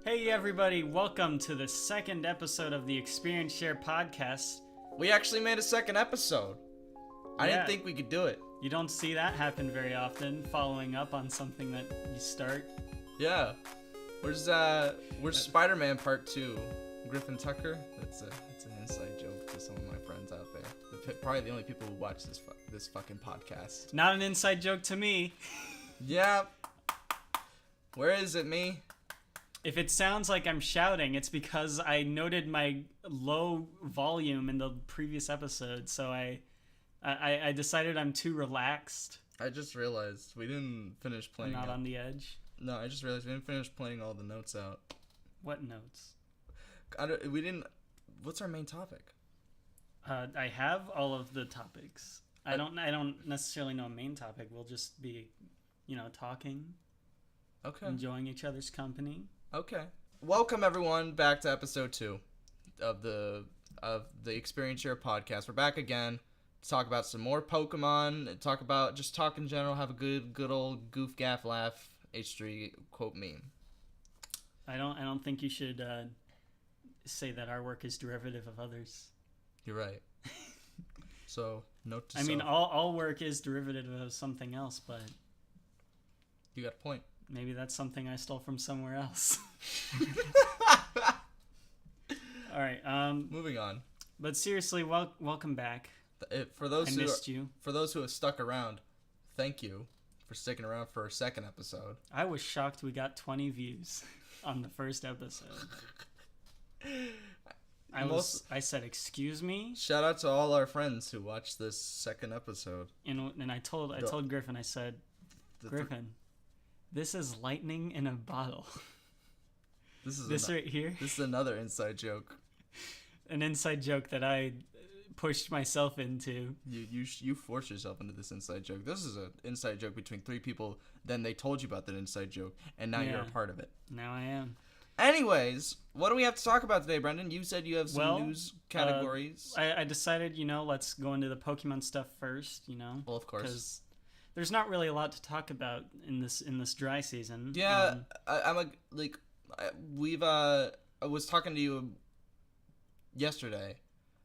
Hey everybody, welcome to the second episode of the Experience Share podcast. We actually made a second episode. I didn't think we could do it. You don't see that happen very often, following up on something that you start. Yeah. Where's Spider-Man Part 2? Griffin Tucker? That's an inside joke to some of my friends out there. Probably the only people who watch this fucking podcast. Not an inside joke to me. Yeah. Where is it, me? If it sounds like I'm shouting, it's because I noted my low volume in the previous episode, so I decided I'm too relaxed. I just realized we didn't finish playing. Not on the edge. No, I just realized we didn't finish playing all the notes out. What notes? We didn't. What's our main topic? I have all of the topics. I don't necessarily know a main topic. We'll just be, talking. Okay. Enjoying each other's company. Okay. Welcome everyone back to episode 2 of the Experience Share podcast. We're back again to talk about some more Pokemon, talk in general, have a good old goof gaff laugh H3 quote meme. I don't think you should say that our work is derivative of others. You're right. So, note to self. I mean, all work is derivative of something else, but you got a point. Maybe that's something I stole from somewhere else. All right. Moving on. But seriously, welcome back. For those I missed you. For those who have stuck around, thank you for sticking around for our second episode. I was shocked we got 20 views on the first episode. I said, excuse me? Shout out to all our friends who watched this second episode. And I told Griffin, I said, Griffin, this is lightning in a bottle. This right here. This is another inside joke. An inside joke that I pushed myself into. You forced yourself into this inside joke. This is an inside joke between 3 people. Then they told you about that inside joke, and now you're a part of it. Now I am. Anyways, what do we have to talk about today, Brendan? You said you have some news categories. I decided, let's go into the Pokemon stuff first. Well, of course. Because there's not really a lot to talk about in this dry season. Yeah, I was talking to you yesterday,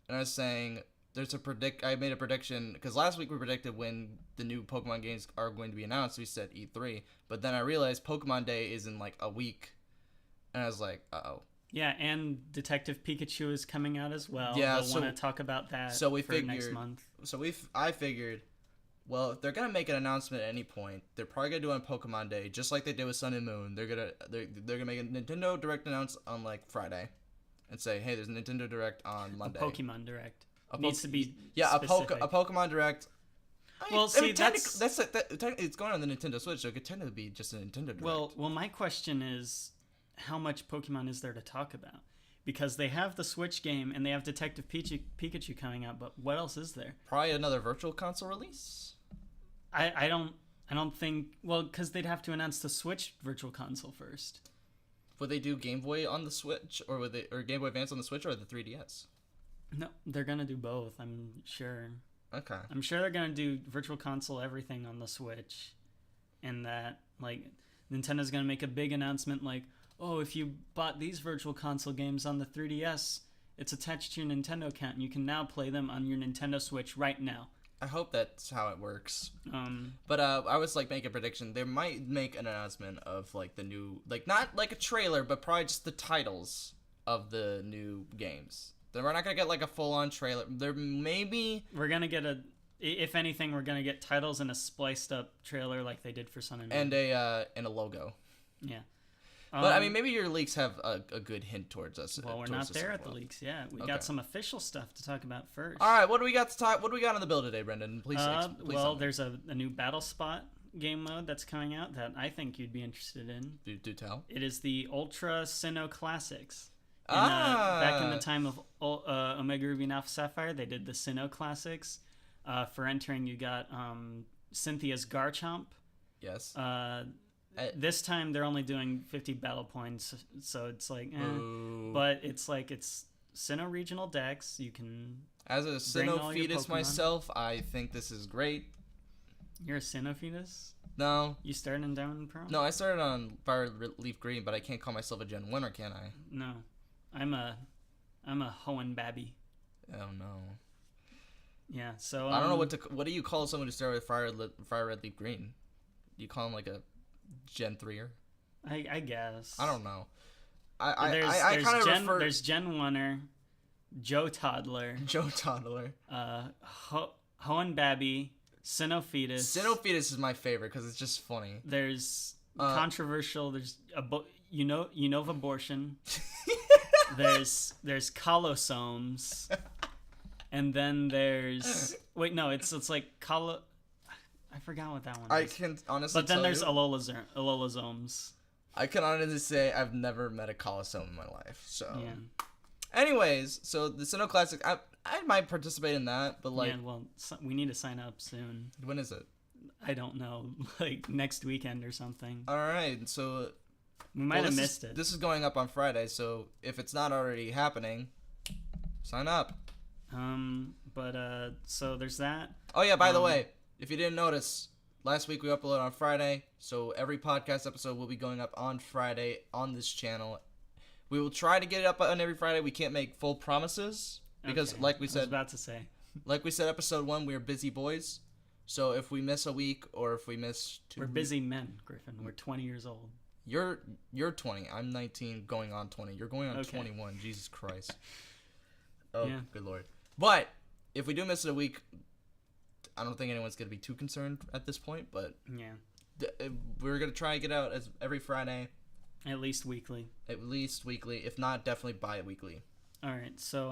and I was saying I made a prediction because last week we predicted when the new Pokemon games are going to be announced. We said E3, but then I realized Pokemon Day is in like a week, and I was like, uh-oh. Yeah, and Detective Pikachu is coming out as well. Yeah, so want to talk about that. So we figured next month. So I figured. Well, if they're gonna make an announcement at any point, they're probably gonna do it on Pokemon Day, just like they did with Sun and Moon. They're gonna make a Nintendo Direct announce on like Friday, and say, hey, there's a Nintendo Direct on Monday. A Pokemon Direct needs to be specific. a Pokemon Direct. It's going on the Nintendo Switch, so it could technically be just a Nintendo Direct. Well, my question is, how much Pokemon is there to talk about? Because they have the Switch game and they have Detective Pikachu coming out, but what else is there? Probably another Virtual Console release. I don't think. Well, because they'd have to announce the Switch Virtual Console first. Would they do Game Boy on the Switch, or Game Boy Advance on the Switch, or the 3DS? No, they're gonna do both. I'm sure. Okay. I'm sure they're gonna do Virtual Console everything on the Switch, and that Nintendo's gonna make a big announcement like, oh, if you bought these Virtual Console games on the 3DS, it's attached to your Nintendo account, and you can now play them on your Nintendo Switch right now. I hope that's how it works. But I was making a prediction. They might make an announcement of the new, not like a trailer, but probably just the titles of the new games. We're not gonna get a full-on trailer. We're gonna get if anything, we're gonna get titles and a spliced up trailer like they did for Sun and Moon. And a logo. Yeah. But maybe your leaks have a good hint towards us. Well, we're not there at the leaks. Yeah, we got some official stuff to talk about first. All right, what do we got to talk? What do we got on the bill today, Brendan? Please. There's a new Battle Spot game mode that's coming out that I think you'd be interested in. Do tell. It is the Ultra Sinnoh Classics. Back in the time of Omega Ruby and Alpha Sapphire, they did the Sinnoh Classics. For entering, you got Cynthia's Garchomp. Yes. This time they're only doing 50 battle points, so it's but it's Sinnoh regional decks. You can. As a Sinnoh fetus myself, I think this is great. You're a Sinnoh fetus? No. You started in Diamond and Pearl? No, I started on Fire Leaf Green, but I can't call myself a Gen 1er, can I? No. I'm a Hoenn Babby. Oh, no. Yeah, so... I don't know what do you call someone who started with Fire Red Leaf Green? Do you call him like a Gen 3er? I guess. I don't know. There's Gen 1er, Joe Toddler. Joe Toddler. Hoenn Babby, Sinophetus. Sinophetus is my favorite because it's just funny. There's controversial. There's abortion. there's colosomes, and then there's it's like I forgot what that one is. I can honestly. But then there's Alolazomes. I can honestly say I've never met a colosome in my life. So. Yeah. Anyways, so the Sinnoh Classic, I might participate in that, but like... Yeah, well, we need to sign up soon. When is it? I don't know, like next weekend or something. Alright, so... We might have missed it. This is going up on Friday, so if it's not already happening, sign up. So there's that. Oh yeah, by the way, if you didn't notice, last week we uploaded on Friday, so every podcast episode will be going up on Friday on this channel. We will try to get it up on every Friday. We can't make full promises because, like we said, I was about to say, like we said, episode 1, we're busy boys. So if we miss a week or if we miss 2 we're busy men, Griffin. We're 20 years old. You're 20. I'm 19, going on 20. You're going on 21. Jesus Christ. Oh, yeah. Good Lord. But if we do miss it a week, I don't think anyone's gonna be too concerned at this point. But yeah, we're gonna try and get out as every Friday. At least weekly. If not, definitely bi-weekly. All right. So,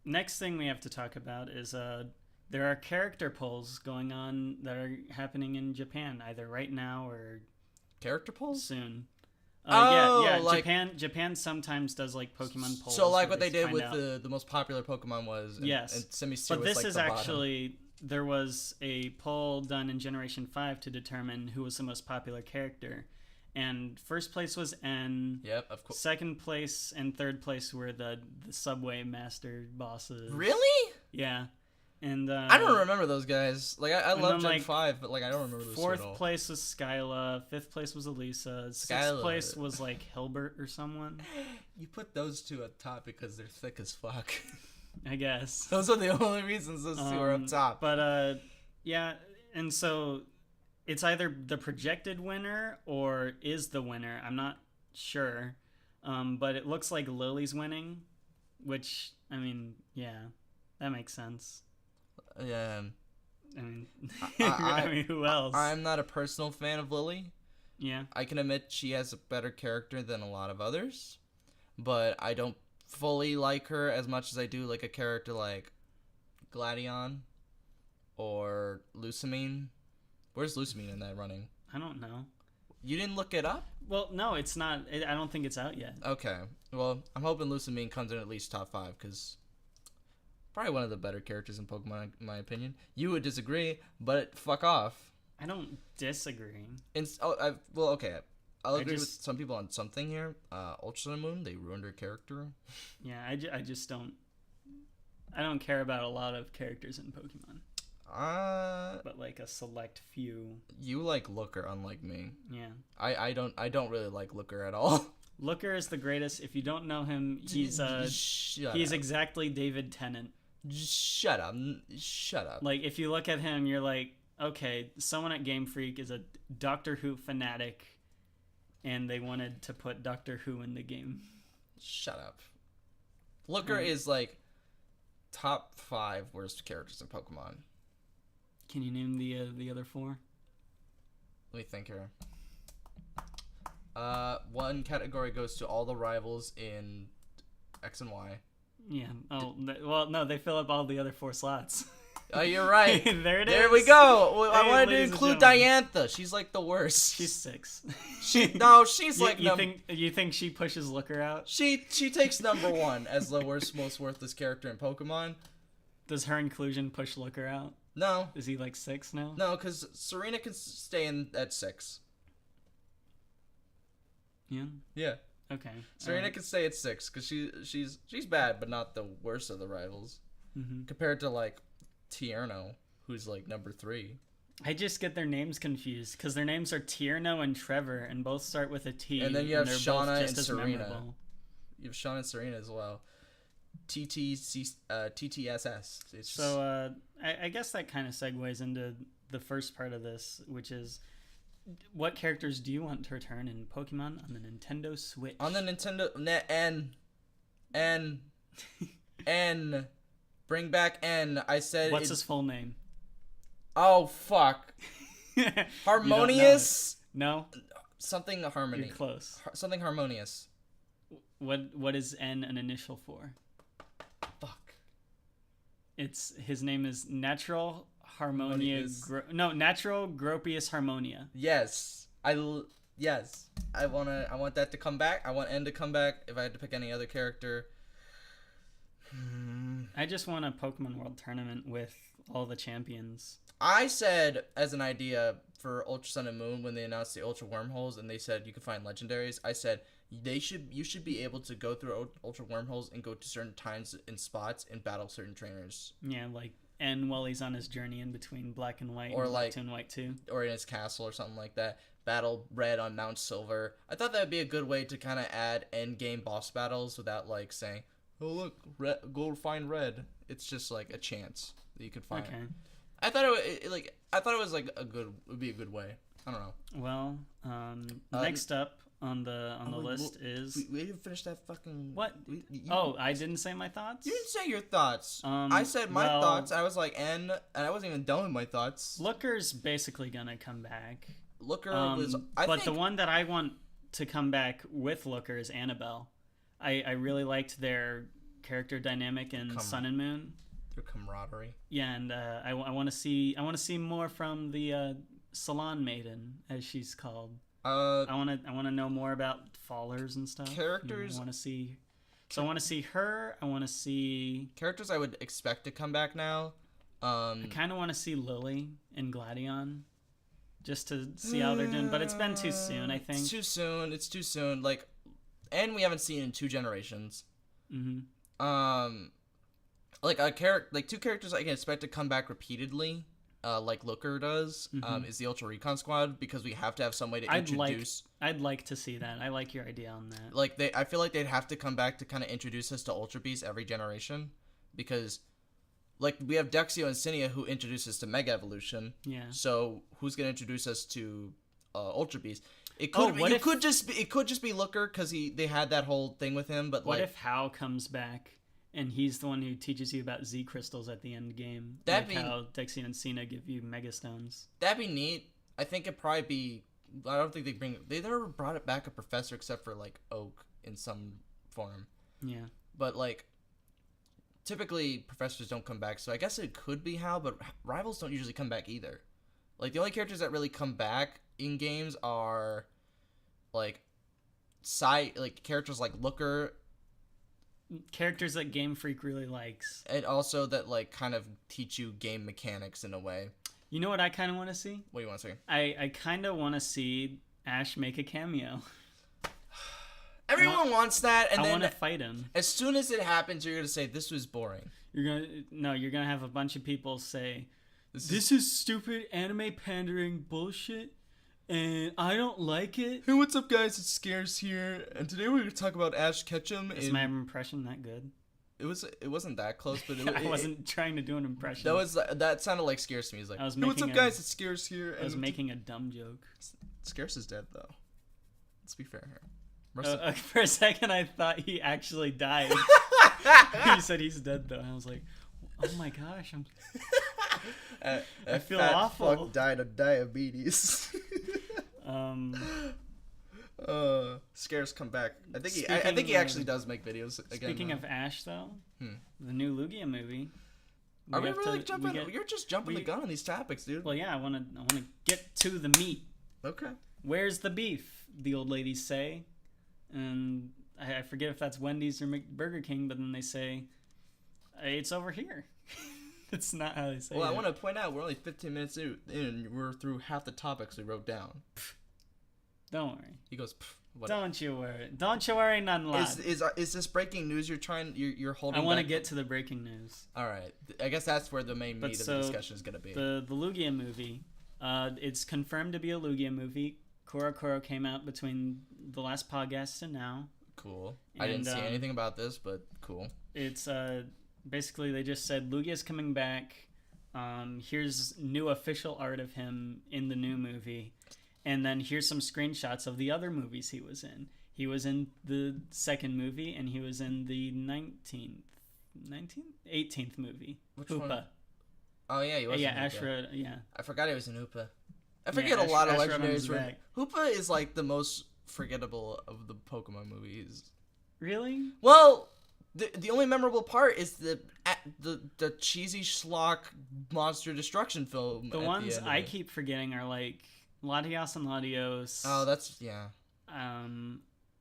next thing we have to talk about is there are character polls going on that are happening in Japan, either right now or character polls soon. Yeah. Like, Japan sometimes does like Pokemon polls. So like what they did with the most popular Pokemon was. Yes. And Semi-Sphere but was this like is the actually there was a poll done in Generation 5 to determine who was the most popular character. And first place was N. Yep, of course. Second place and third place were the Subway Master bosses. Really? Yeah. And I don't remember those guys. Like I love Gen 5, but like I don't remember those. Fourth place was Skyla. Fifth place was Elisa. Sixth place was like Hilbert or someone. You put those two at top because they're thick as fuck. I guess. Those are the only reasons those two are up top. But yeah, and so it's either the projected winner or is the winner. I'm not sure. But it looks like Lily's winning, which, I mean, yeah, that makes sense. Yeah. I mean, I mean, who else? I'm not a personal fan of Lily. Yeah. I can admit she has a better character than a lot of others, but I don't fully like her as much as I do like a character like Gladion or Lucamine. Where's Lucamine in that running? I don't know. You didn't look it up? Well, no, it's not. I don't think it's out yet. Okay. Well, I'm hoping Lucamine comes in at least top 5 because probably one of the better characters in Pokemon, in my opinion. You would disagree, but fuck off. I don't disagree. Okay. I'll agree with some people on something here. Ultra Moon, they ruined her character. Yeah, I just don't. I don't care about a lot of characters in Pokemon. But like a select few. You like Looker, unlike me. Yeah. I don't really like Looker at all. Looker is the greatest. If you don't know him, he's exactly David Tennant. Shut up. Like if you look at him, you're like, okay, someone at Game Freak is a Doctor Who fanatic, and they wanted to put Doctor Who in the game. Shut up. Looker is like top 5 worst characters in Pokemon. Can you name the other 4? Let me think here. One category goes to all the rivals in X and Y. Yeah. Oh, well, no, they fill up all the other 4 slots. Oh, you're right. There it is. There we go. I wanted to include Diantha. She's like the worst. She's 6. She's like you think she pushes Looker out? She takes number 1 as the most worthless character in Pokemon. Does her inclusion push Looker out? No. Is he like 6 now? No, because Serena can stay in at 6. Yeah. Yeah. Okay. Serena can stay at 6 because she's bad, but not the worst of the rivals. Mm-hmm. Compared to like Tierno, who's like number 3. I just get their names confused because their names are Tierno and Trevor, and both start with a T. And then you have they're Shauna both just and as Serena. memorable. You have Shauna and Serena as well. TTSS. It's So I guess that kind of segues into the first part of this, which is what characters do you want to return in Pokemon on the Nintendo Switch? On the Nintendo N. Bring back N. I said. What's his full name? Oh fuck. Harmonious. No. Something harmony. You're close. Something harmonious. What is N an initial for? Fuck. His name is Natural Harmonia. Natural Gropius Harmonia. Yes. Yes. I want that to come back. I want N to come back. If I had to pick any other character. I just want a Pokemon World Tournament with all the champions. I said, as an idea for Ultra Sun and Moon, when they announced the Ultra Wormholes and they said you could find legendaries, I said you should be able to go through Ultra Wormholes and go to certain times and spots and battle certain trainers. Yeah, like N while he's on his journey in between Black and White, or and like Black 2 and White 2, or in his castle or something like that. Battle Red on Mount Silver. I thought that would be a good way to kind of add end game boss battles without like saying, "Oh look, go find Red." It's just like a chance that you could find. Okay. I thought it was like would be a good way. I don't know. Well, next up on the list is we didn't finish that fucking what? I didn't say my thoughts. You didn't say your thoughts. I said my thoughts. I was like N, and I wasn't even done with my thoughts. Looker's basically gonna come back. Looker was, but the one that I want to come back with Looker is Annabelle. I really liked their character dynamic in Sun and Moon. Their camaraderie. Yeah, and I want to see more from the Salon Maiden, as she's called. I want to know more about fallers and stuff. Characters. I want to see. So I want to see her. I want to see characters I would expect to come back now. I kind of want to see Lily and Gladion, just to see how they're doing. But it's been too soon, I think. It's too soon. Like, and we haven't seen in 2 generations. Mm-hmm. Like two characters I can expect to come back repeatedly, like Looker does, is the Ultra Recon Squad, because we have to have some way to introduce. I'd like to see that. I like your idea on that. Like I feel like they'd have to come back to kind of introduce us to Ultra Beasts every generation, because, like, we have Dexio and Cinia who introduce us to Mega Evolution. Yeah. So who's gonna introduce us to Ultra Beast? It could just be Looker, because they had that whole thing with him. But what if Hal comes back? And he's the one who teaches you about Z crystals at the end game. How Dexio and Cena give you Mega Stones. That'd be neat. I think it'd probably be. I don't think they never brought it back a professor except for like Oak in some form. Yeah. But like, typically professors don't come back, so I guess it could be Hal. But rivals don't usually come back either. Like, the only characters that really come back in games are like characters like Looker. Characters that Game Freak really likes. And also that, like, kind of teach you game mechanics in a way. You know what I kind of want to see? What do you want to see? I kind of want to see Ash make a cameo. Everyone wants that, and I then want to fight him. As soon as it happens, you're going to say, this was boring. You're going to have a bunch of people say, this is stupid anime pandering bullshit. And I don't like it. Hey, what's up, guys? It's Scarce here, and today we're going to talk about Ash Ketchum. Is my impression that good? It wasn't that close, but I wasn't trying to do an impression. That sounded like Scarce to me. He's like, hey, what's up, guys? It's Scarce here. I was making a dumb joke. Scarce is dead, though. Let's be fair here. For a second, I thought he actually died. He said he's dead, though. And I was like, oh my gosh, I feel awful. Fuck died of diabetes. Scares come back. I think he actually does make videos again. Speaking of Ash, though, the new Lugia movie. Are we really jumping? You're just jumping the gun on these topics, dude. Well, yeah, I want to get to the meat. Okay. Where's the beef? The old ladies say, and I forget if that's Wendy's or Burger King, but then they say, it's over here. That's not how they say it. Well, I want to point out we're only 15 minutes in. We're through half the topics we wrote down. Don't worry. He goes, don't you worry. Don't you worry, none, lad. Is this breaking news you're holding? I want to get to the breaking news. All right. I guess that's where the main meat of the discussion is going to be. The Lugia movie It's confirmed to be a Lugia movie. Koro came out between the last podcast and now. Cool. I didn't see anything about this, but cool. It's basically they just said Lugia's coming back. Here's new official art of him in the new movie. And then here's some screenshots of the other movies he was in. He was in the second movie, and he was in the 18th movie. Which Hoopa. one? Oh, yeah, he was in Hoopa. Ashra, yeah. I forgot he was in Hoopa. I forget a lot of legendaries. Hoopa is like the most forgettable of the Pokemon movies. Really? Well, the only memorable part is the cheesy schlock monster destruction film. The ones I keep forgetting are like Latios and Latios. Oh, that's yeah.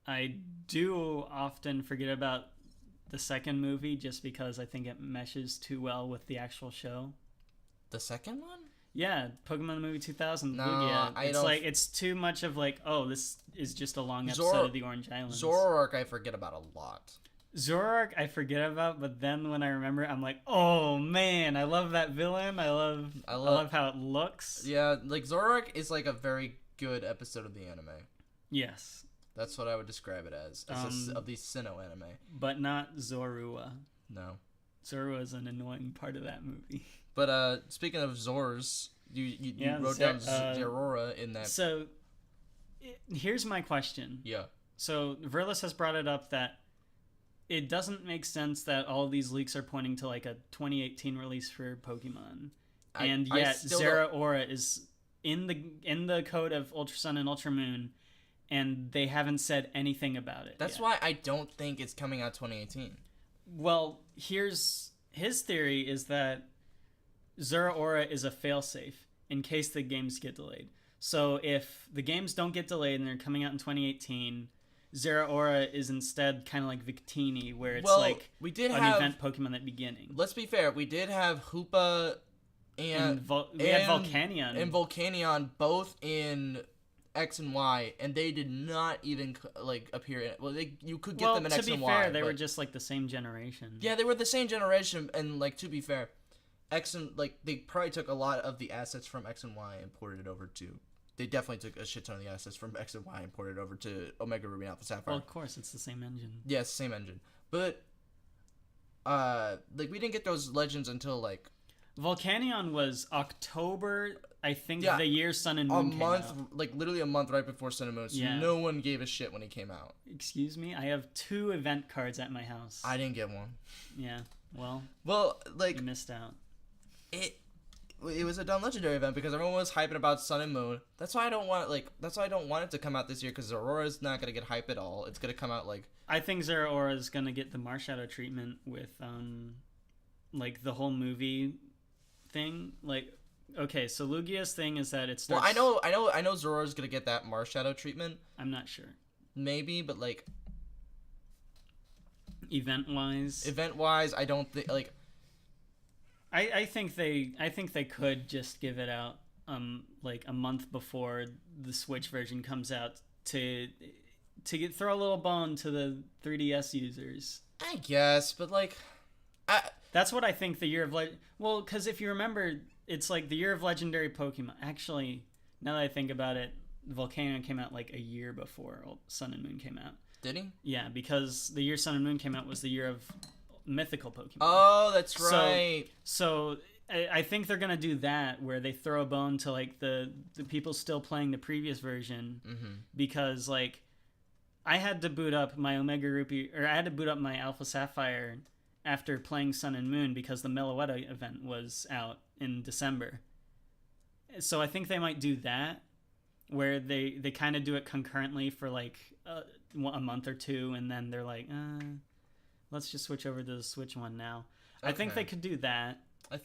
I do often forget about the second movie just because I think it meshes too well with the actual show. The second one? Yeah, Pokemon movie 2000. No, Lugia. I it's don't. like it's too much of like, oh, this is just a long episode of the Orange Islands. Zoroark, I forget about a lot. Zoroark, I forget about, but then when I remember it, I'm like, oh man, I love that villain. I love how it looks. Yeah, like Zoroark is like a very good episode of the anime. Yes. That's what I would describe it as of the Sinnoh anime. But not Zorua. No. Zorua is an annoying part of that movie. But speaking of Zors, you wrote down Zerora in that. So, here's my question. Yeah. So, Verlis has brought it up that it doesn't make sense that all these leaks are pointing to like a 2018 release for Pokemon. And yet, Zeraora is in the code of Ultra Sun and Ultra Moon, and they haven't said anything about it. That's why I don't think it's coming out 2018. Well, here's his theory is that Zeraora is a failsafe in case the games get delayed. So if the games don't get delayed and they're coming out in 2018, Zeraora is instead kind of like Victini, where it's we did an have event Pokemon at the beginning. Let's be fair, we did have Hoopa and we had Volcanion. And Volcanion both in X and Y, and they did not even like appear in it. Well, you could get them in X and Y. To be fair, they were just like the same generation. Yeah, they were the same generation, and like to be fair, X and like they probably took a lot of the assets from X and Y and ported it over to. They definitely took a shit ton of the assets from X and Y and ported it over to Omega Ruby and Alpha Sapphire. Well, of course, it's the same engine. Yeah, it's the same engine, but like we didn't get those legends until like. Volcanion was October, I think, the year Sun and Moon came out. Like literally a month right before Sun and Moon, so no one gave a shit when he came out. Excuse me? I have 2 event cards at my house. I didn't get one. Yeah, well, like... You missed out. It was a done legendary event because everyone was hyping about Sun and Moon. That's why I don't want it to come out this year, because Aurora's not going to get hype at all. It's going to come out like... I think Zeraora is going to get the Marshadow treatment with, like, the whole movie thing. Like, okay, so Lugia's thing is that it starts... Well, I know Zorora's gonna get that Marshadow treatment. I'm not sure. Maybe, but like... Event-wise, I don't think, like... I think they could just give it out, like, a month before the Switch version comes out to throw a little bone to the 3DS users. I guess, but like... That's what I think the year of... Well, because if you remember, it's like the year of legendary Pokemon. Actually, now that I think about it, Volcanion came out like a year before Sun and Moon came out. Did he? Yeah, because the year Sun and Moon came out was the year of mythical Pokemon. Oh, that's right. So I think they're going to do that, where they throw a bone to like the people still playing the previous version. Mm-hmm. Because like I had to boot up my Omega Ruby, or I had to boot up my Alpha Sapphire after playing Sun and Moon because the Meloetta event was out in December. So I think they might do that, where they kind of do it concurrently for like a month or 2, and then they're like, let's just switch over to the Switch one now. Okay. I think they could do that.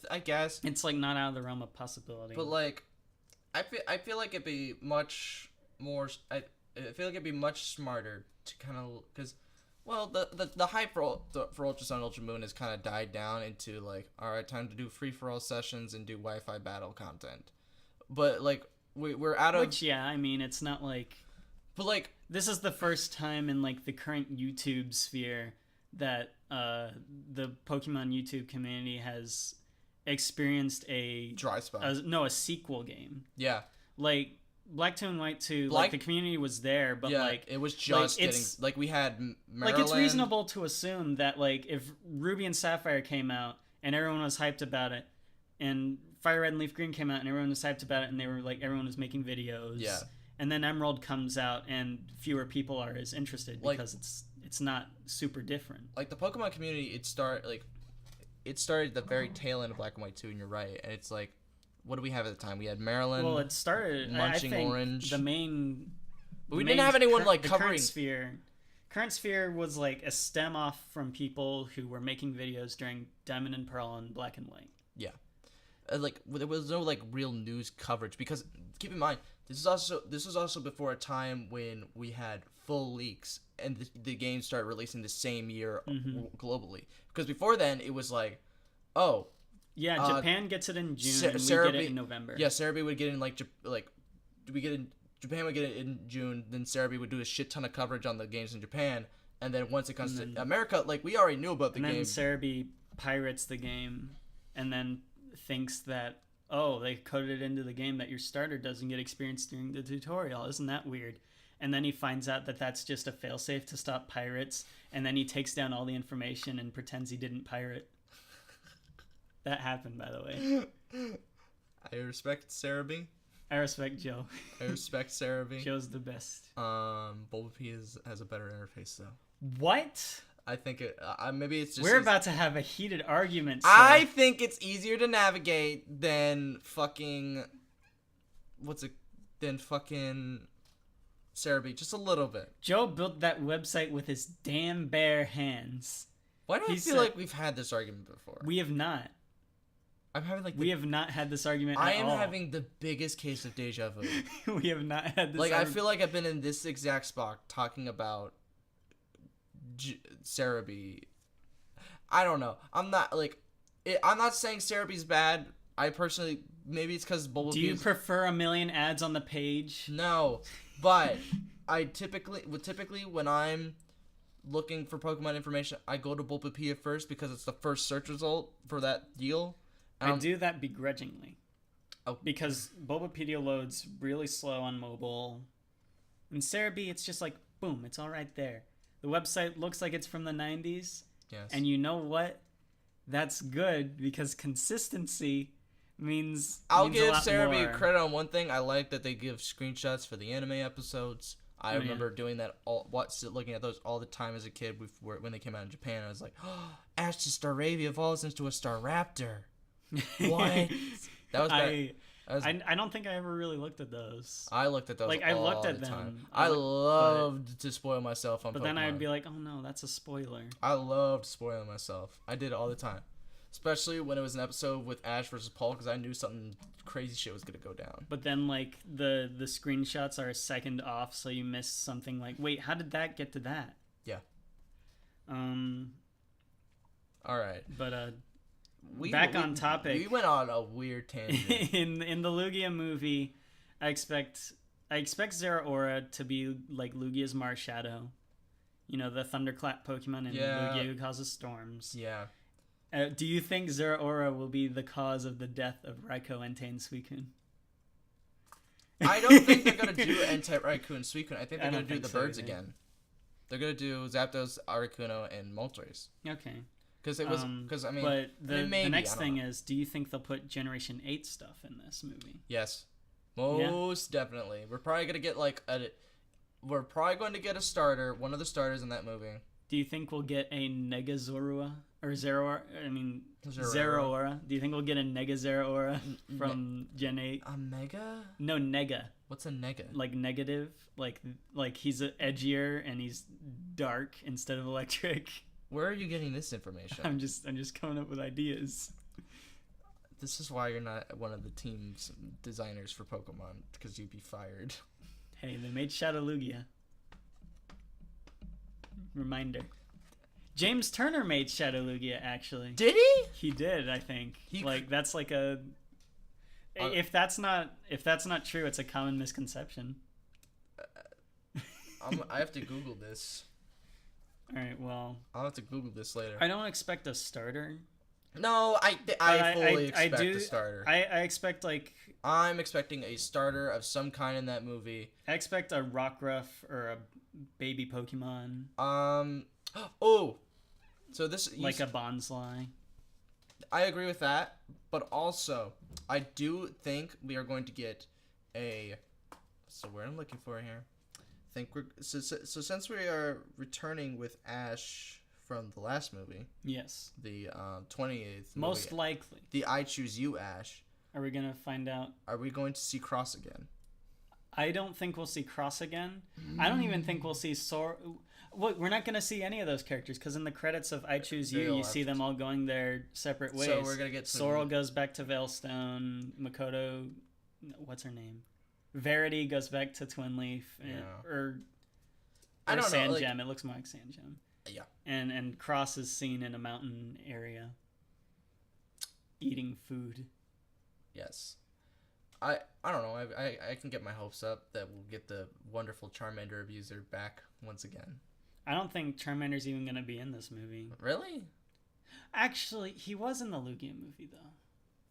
I guess. It's like not out of the realm of possibility. But like, I feel like it'd be much more... I feel like it'd be much smarter to kind of... Because... Well, the hype for Ultra Sun and Ultra Moon has kind of died down into, like, alright, time to do free-for-all sessions and do Wi-Fi battle content. But, like, we're out of... Which, yeah, I mean, it's not like... But, like... This is the first time in, like, the current YouTube sphere that the Pokemon YouTube community has experienced a dry spell. A sequel game. Yeah. Like Black 2 and White 2, like the community was there, but like it was just getting like we had Maryland. Like it's reasonable to assume that like if Ruby and Sapphire came out and everyone was hyped about it, and Fire Red and Leaf Green came out and everyone was hyped about it, and they were like everyone was making videos. Yeah. And then Emerald comes out and fewer people are as interested because it's not super different. Like the Pokemon community, it started at the very tail end of Black and White 2, and you're right. And it's like, what do we have at the time? We had Maryland. Well, it started Munching I think Orange. The main, but we didn't have anyone like Current covering. Sphere was like a stem off from people who were making videos during Diamond and Pearl and Black and White. Yeah, like there was no like real news coverage because keep in mind this was also before a time when we had full leaks and the games started releasing the same year globally. Because before then it was like, oh. Yeah, Japan gets it in June, and we get it in November. Yeah, Cerebi would get it in Japan would get it in June, then Cerebi would do a shit ton of coverage on the games in Japan, and then once it comes to America, like we already knew about the game. And then Cerebi pirates the game, and then thinks that, oh, they coded it into the game that your starter doesn't get experience during the tutorial. Isn't that weird? And then he finds out that that's just a failsafe to stop pirates, and then he takes down all the information and pretends he didn't pirate. That happened, by the way. I respect Cerebi. I respect Joe. I respect Cerebi. Joe's the best. Bulbapedia has a better interface, though. What? I think it. Maybe it's just. We're about to have a heated argument. Sir. I think it's easier to navigate than fucking. Than fucking Cerebi, just a little bit. Joe built that website with his damn bare hands. Why do I feel like we've had this argument before? We have not. I'm having like we have not had this argument at all. I am having the biggest case of deja vu. We have not had this I feel like I've been in this exact spot talking about Cerebi. I don't know. I'm not saying Cerebi's bad. I personally, maybe it's because Bulbapedia. Do you prefer a million ads on the page? No, but I typically when I'm looking for Pokemon information, I go to Bulbapedia first because it's the first search result for that deal. I do that begrudgingly. Oh. Because Bulbapedia loads really slow on mobile. In Cerebi, it's just like, boom, it's all right there. The website looks like it's from the 90s. Yes. And you know what? That's good because consistency means I'll give a lot Cerebi more. credit on one thing. I like that they give screenshots for the anime episodes. I remember doing that, looking at those all the time as a kid when they came out in Japan. I was like, oh, Ash's Staravia evolves into a Staraptor. What? That was bad. I don't think I ever really looked at those. I looked at those I all looked at the them. time. I loved to spoil myself on Pokemon. But then I'd be like, oh no, that's a spoiler. I loved spoiling myself. I did it all the time. Especially when it was an episode with Ash versus Paul because I knew something crazy shit was going to go down. But then the screenshots are a second off, so you miss something like, wait, how did that get to that? Yeah. All right. But back on topic. We went on a weird tangent. in the Lugia movie, I expect Zeraora to be like Lugia's Marshadow. You know, the thunderclap Pokemon in Lugia who causes storms. Yeah. Do you think Zeraora will be the cause of the death of Raikou, Entei, and Suicune? I don't think they're going to do Entei, Raikou, and Suicune. I think they're going to do the birds again. They're going to do Zapdos, Articuno, and Moltres. Okay. But the next thing is, do you think they'll put Generation 8 stuff in this movie? Yes. Most definitely. We're probably going to get a starter, one of the starters in that movie. Do you think we'll get a Nega Zorua? Or Zeraora? Zeraora. Do you think we'll get a Nega Zeraora from Gen 8? A Mega? No, Nega. What's a Nega? Like negative? Like he's edgier and he's dark instead of electric. Where are you getting this information? I'm just coming up with ideas. This is why you're not one of the team's designers for Pokemon, because you'd be fired. Hey, they made Shadow Lugia. Reminder. James Turner made Shadow Lugia, actually. Did he? He did, I think. That's like a... if that's not true, it's a common misconception. I have to Google this. All right, well... I'll have to Google this later. I don't expect a starter. No, I fully expect a starter. I expect like I'm expecting a starter of some kind in that movie. I expect a Rockruff or a baby Pokemon. Oh, so this like a Bonsly. I agree with that, but also I do think we are going to get a. So where I'm looking for here, I think we're so since we are returning with Ash from the last movie. Yes. The 28th. Most movie, likely. The I Choose You Ash. Are we gonna find out? Are we going to see Cross again? I don't think we'll see Cross again. I don't even think we'll see Sora. Well, we're not going to see any of those characters because in the credits of I Choose You, you see them all going their separate ways. So we're going to get Sorrel goes back to Veilstone. Makoto, what's her name? Verity goes back to Twin Leaf. Or I don't Sand know. Gem. It looks more like Sand Gem. Yeah. And Cross is seen in a mountain area eating food. Yes. I don't know. I can get my hopes up that we'll get the wonderful Charmander abuser back once again. I don't think Charmander's even going to be in this movie. Really? Actually, he was in the Lugia movie, though.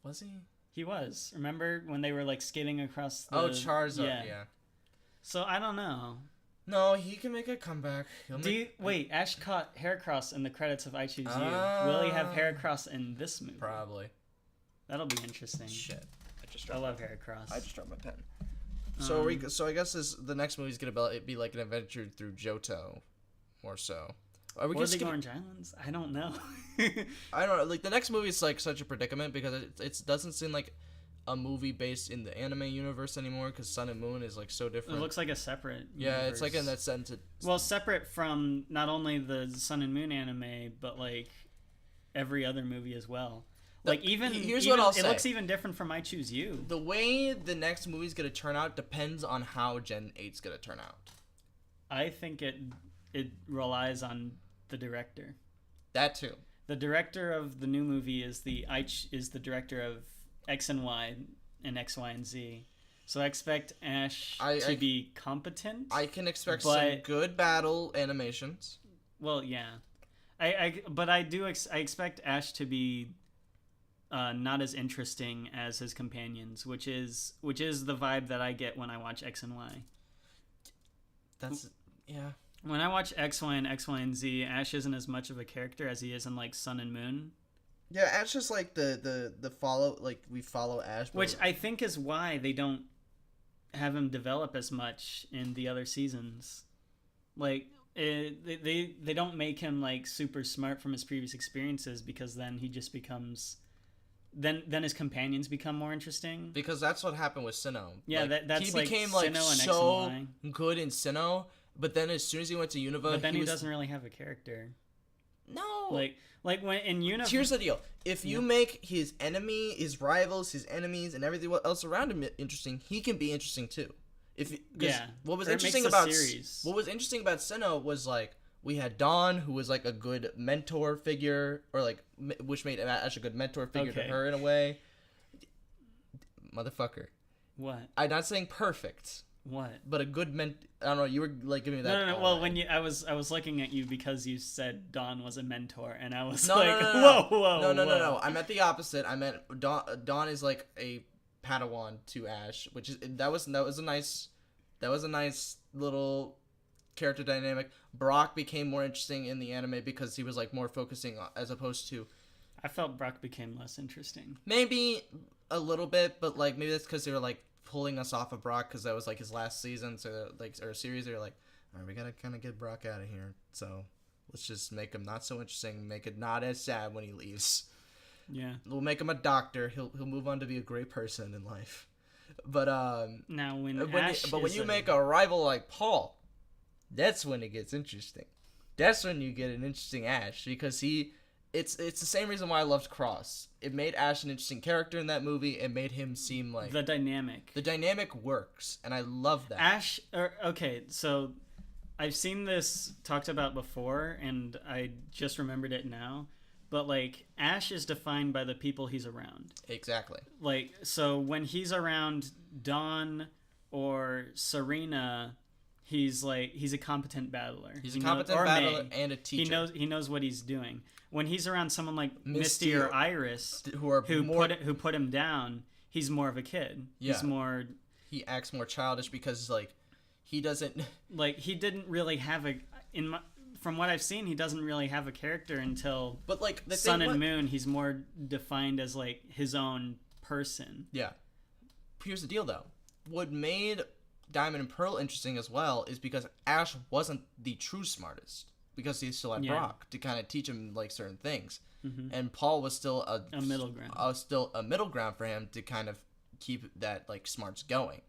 Was he? He was. Remember when they were, like, skating across the... Oh, Charizard, yeah. So, I don't know. No, he can make a comeback. Wait, Ash caught Heracross in the credits of I Choose You. Will he have Heracross in this movie? Probably. That'll be interesting. Shit. I love Heracross. I just dropped my pen. So I guess the next movie's gonna be like an adventure through Johto, or so. Are we going Orange Islands? I don't know. I don't know. Like the next movie is like such a predicament because it doesn't seem like a movie based in the anime universe anymore because Sun and Moon is like so different. It looks like a separate. Yeah, universe. it's like in that sense. Well, separate from not only the Sun and Moon anime, but like every other movie as well. Like here's what I'll say. It looks even different from I Choose You. The way the next movie's gonna turn out depends on how Gen 8's gonna turn out. I think it relies on the director. That too. The director of the new movie is the director of X and Y and X, Y, and Z. So I expect Ash to be competent. I can expect some good battle animations. Well, yeah. I expect Ash to be not as interesting as his companions, which is the vibe that I get when I watch X and Y. Yeah. When I watch X, Y, and Z, Ash isn't as much of a character as he is in like Sun and Moon. Yeah, Ash is like the follow, like we follow Ash, which I think is why they don't have him develop as much in the other seasons. Like they don't make him like super smart from his previous experiences because then he just becomes. Then his companions become more interesting. Because that's what happened with Sinnoh. Yeah, like, he became like so good in Sinnoh, but then as soon as he went to Unova, but then he doesn't really have a character. No, like when in Unova. Here's the deal: if you make his enemy, his rivals, his enemies, and everything else around him interesting, he can be interesting too. What was interesting about Sinnoh was like. We had Dawn, who was like a good mentor figure, or like which made Ash a good mentor figure to her in a way. Motherfucker. What? I'm not saying perfect. What? But a good I don't know. You were like giving me that. No. Well, when I was looking at you because you said Dawn was a mentor, and I was whoa. No. I meant the opposite. I meant Dawn is like a Padawan to Ash, which is that was a nice little character dynamic. Brock became more interesting in the anime because he was like more focusing as opposed to. I felt Brock became less interesting. Maybe a little bit, but like maybe that's because they were like pulling us off of Brock because that was like his last season, so like or series. They're like, all right, we gotta kind of get Brock out of here, so let's just make him not so interesting, make it not as sad when he leaves. Yeah, we'll make him a doctor. He'll move on to be a great person in life. But now when you make a rival like Paul. That's when it gets interesting. That's when you get an interesting Ash because it's the same reason why I loved Cross. It made Ash an interesting character in that movie. It made him seem like the dynamic. The dynamic works, and I love that. Ash. Okay, so I've seen this talked about before, and I just remembered it now. But like Ash is defined by the people he's around. Exactly. Like so when he's around Dawn or Serena. he's a competent battler. He's a competent battler and a teacher. He knows what he's doing. When he's around someone like Misty or Iris, who put him down, he's more of a kid. Yeah. He acts more childish because like he doesn't he didn't really have from what I've seen, he doesn't really have a character until the Sun and Moon. He's more defined as like his own person. Yeah. Here's the deal though. What made Diamond and Pearl interesting as well is because Ash wasn't the true smartest, because he still had Brock to kind of teach him like certain things, and Paul was still a middle ground for him to kind of keep that like smarts going.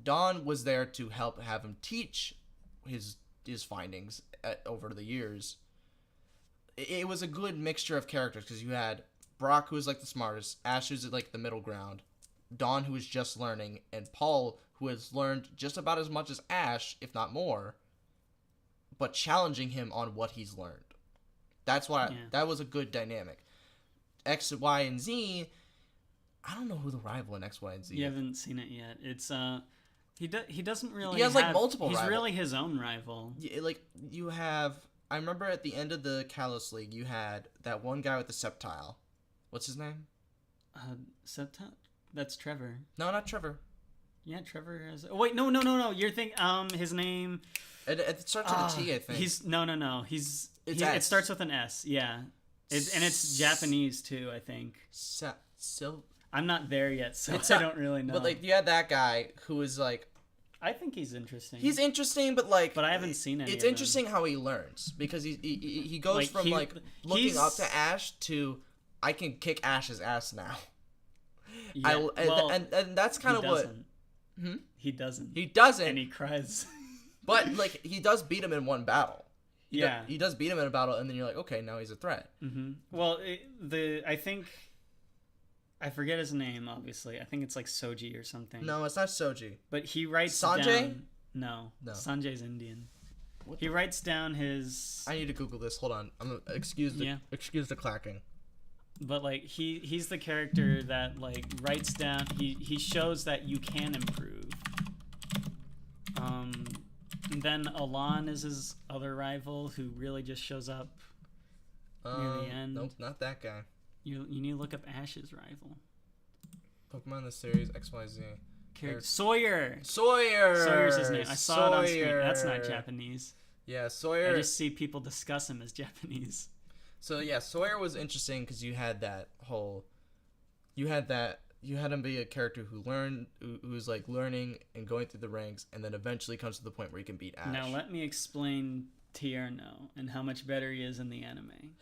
Dawn was there to help have him teach his findings over the years. It was a good mixture of characters because you had Brock, who was like the smartest, Ash, who's like the middle ground, Dawn, who was just learning, and Paul, who has learned just about as much as Ash, if not more, but challenging him on what he's learned. That's why that was a good dynamic. X, Y, and Z, I don't know who the rival in X, Y, and Z is. You haven't seen it yet. It's he doesn't really. He has like multiple. He's rivals. really his own rival. Yeah, like you have. I remember at the end of the Kalos League, you had that one guy with the Sceptile. What's his name? Sceptile. That's Trevor. No, not Trevor. Yeah, Trevor has. Oh, wait, no. You're thinking. His name. It starts with a T, I think. No. It starts with an S. Yeah, and it's Japanese too, I think. I'm not there yet, so I don't really know. But like, you had that guy who was like. I think he's interesting. He's interesting, but I haven't seen it. It's interesting how he learns, because he goes from looking up to Ash to I can kick Ash's ass now. Yeah, and that's kind of what. He doesn't. He doesn't. And he cries. But like he does beat him in one battle. He does beat him in a battle, and then you're like, okay, now he's a threat. Mm-hmm. Well, I think. I forget his name, obviously. I think it's like Soji or something. No, it's not Soji. But he writes Sanjay? down... No. Sanjay's Indian. He writes down his... I need to Google this. Hold on. Excuse the clacking. But like he's the character that like writes down... He shows that you can improve. And then Alon is his other rival, who really just shows up near the end. Nope, not that guy. You need to look up Ash's rival. Pokemon the series XYZ. Sawyer. Sawyer's his name. I saw it on screen. That's not Japanese. Yeah, Sawyer. I just see people discuss him as Japanese. So yeah, Sawyer was interesting because you had him be a character who's like learning and going through the ranks, and then eventually comes to the point where he can beat Ash. Now let me explain Tierno and how much better he is in the anime.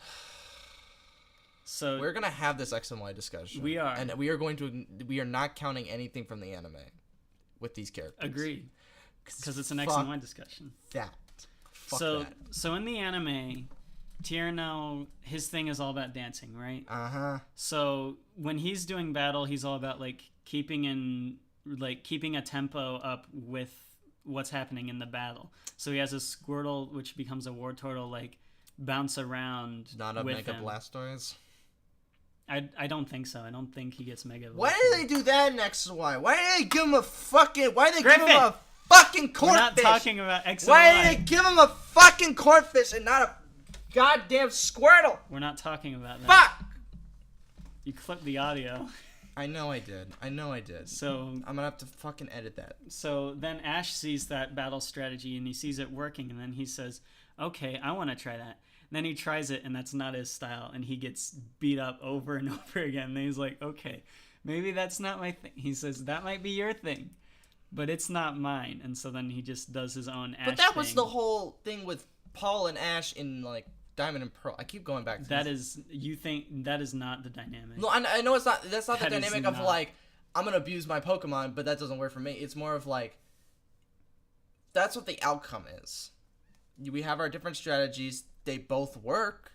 So we're gonna have this X and Y discussion. We are, and we are not counting anything from the anime with these characters. Agreed, because it's an X and Y discussion. So in the anime, Tierno, his thing is all about dancing, right? So when he's doing battle, he's all about like keeping a tempo up with what's happening in the battle. So he has a Squirtle, which becomes a Wartortle, like bounce around. Not a with Mega him. Blastoise. I don't think so. I don't think he gets Mega. Why do they do that in X and Y? Why do they give him a fucking? Why do they Griffin! give him a fucking cornfish? We're not talking about X and Why Y. do they give him a fucking cornfish and not a goddamn Squirtle? We're not talking about that. Fuck! You clipped the audio. I know I did. So I'm gonna have to fucking edit that. So then Ash sees that battle strategy and he sees it working, and then he says, "Okay, I want to try that." And then he tries it, and that's not his style, and he gets beat up over and over again. And he's like, "Okay, maybe that's not my thing." He says, "That might be your thing, but it's not mine." And so then he just does his own Ash. But that thing. was the whole thing with Paul and Ash in like Diamond and Pearl. I keep going back to that. This. You think that is not the dynamic? No, I know it's not. That's not the dynamic of like I'm gonna abuse my Pokemon, but that doesn't work for me. It's more of like that's what the outcome is. We have our different strategies. They both work.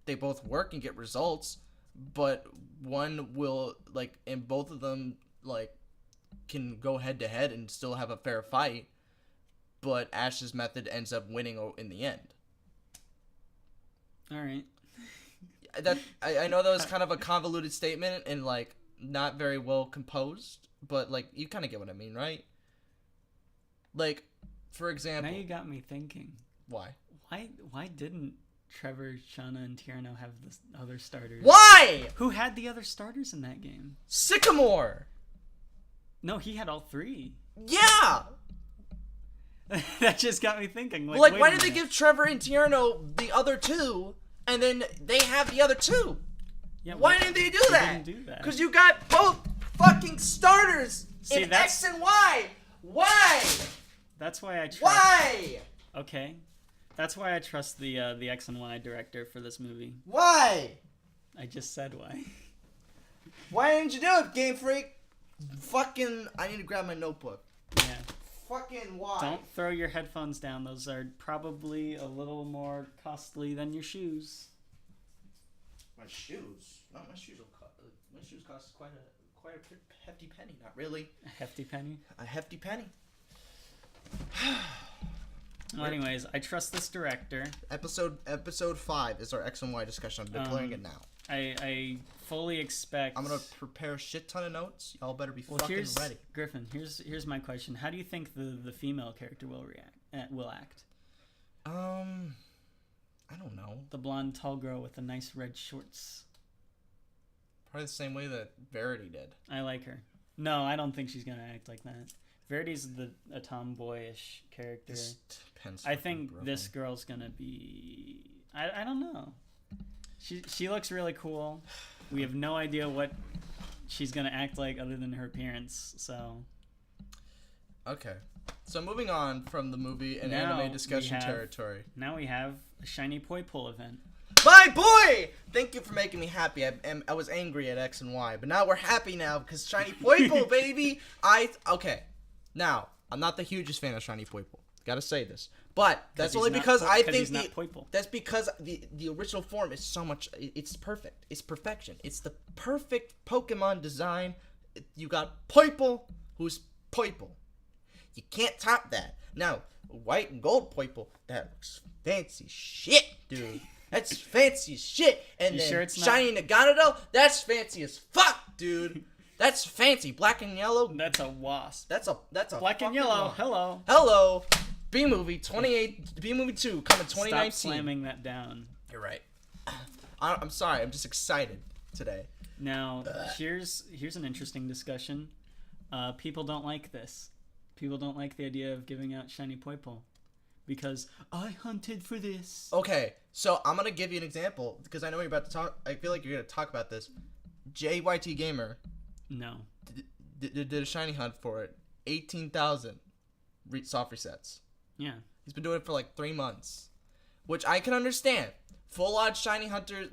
They both work and get results, but one will like, and both of them like can go head to head and still have a fair fight. But Ash's method ends up winning in the end. All right. I know that was kind of a convoluted statement and like not very well composed, but like you kind of get what I mean, right? Like, for example... Now you got me thinking. Why? Why didn't Trevor, Shauna, and Tierno have the other starters? Why? Who had the other starters in that game? Sycamore! No, he had all 3. Yeah! That just got me thinking. Like why did they give Trevor and Tierno the other 2, and then they have the other 2? Yeah, why didn't they do that? Didn't do that. Because you got both fucking starters in that's... X and Y. Why? That's why I trust... Why? Okay. That's why I trust the X and Y director for this movie. Why? I just said why. Why didn't you do it, Game Freak? Fucking... I need to grab my notebook. Yeah. Fucking why? Don't throw your headphones down. Those are probably a little more costly than your shoes. My shoes? No, my shoes cost quite a hefty penny. Not really. A hefty penny? A hefty penny. Well, anyways, I trust this director. Episode 5 is our X and Y discussion. I'm declaring it now. I fully expect... I'm gonna prepare a shit ton of notes. Y'all better be fucking ready. Griffin, here's my question. How do you think the female character will act? I don't know. The blonde tall girl with the nice red shorts. Probably the same way that Verity did. I like her. No, I don't think she's gonna act like that. Verity's a tomboyish character. I think this girl's gonna be... I don't know. She looks really cool. We have no idea what she's gonna act like other than her appearance, so... Okay. So moving on from the movie and anime discussion territory. Now we have a Shiny Poipole event. My boy! Thank you for making me happy. I was angry at X and Y, but now we're happy now because Shiny Poipole, baby! Okay. Now, I'm not the hugest fan of Shiny Poipole. Gotta say this. But that's only because I think that's because the original form is so much... It's perfect. It's perfection. It's the perfect Pokemon design. You got Poipole, who's Poipole. You can't top that. Now, white and gold Poipole, that looks fancy shit, dude. That's fancy as shit. And then sure shiny Nagano, that's fancy as fuck, dude. That's fancy. Black and yellow. That's a wasp. That's a black and yellow. Wasp. Hello. B-movie 28. B-movie 2 coming 2019. Stop slamming that down. You're right. I'm sorry. I'm just excited today. Now, here's an interesting discussion. People don't like this. People don't like the idea of giving out Shiny Poipole. Because I hunted for this. Okay, so I'm going to give you an example. Because I know you're about to talk. I feel like you're going to talk about this. JYT Gamer. No. Did a Shiny hunt for it. 18,000 soft resets. Yeah. He's been doing it for like 3 months. Which I can understand. Full odds Shiny Hunters,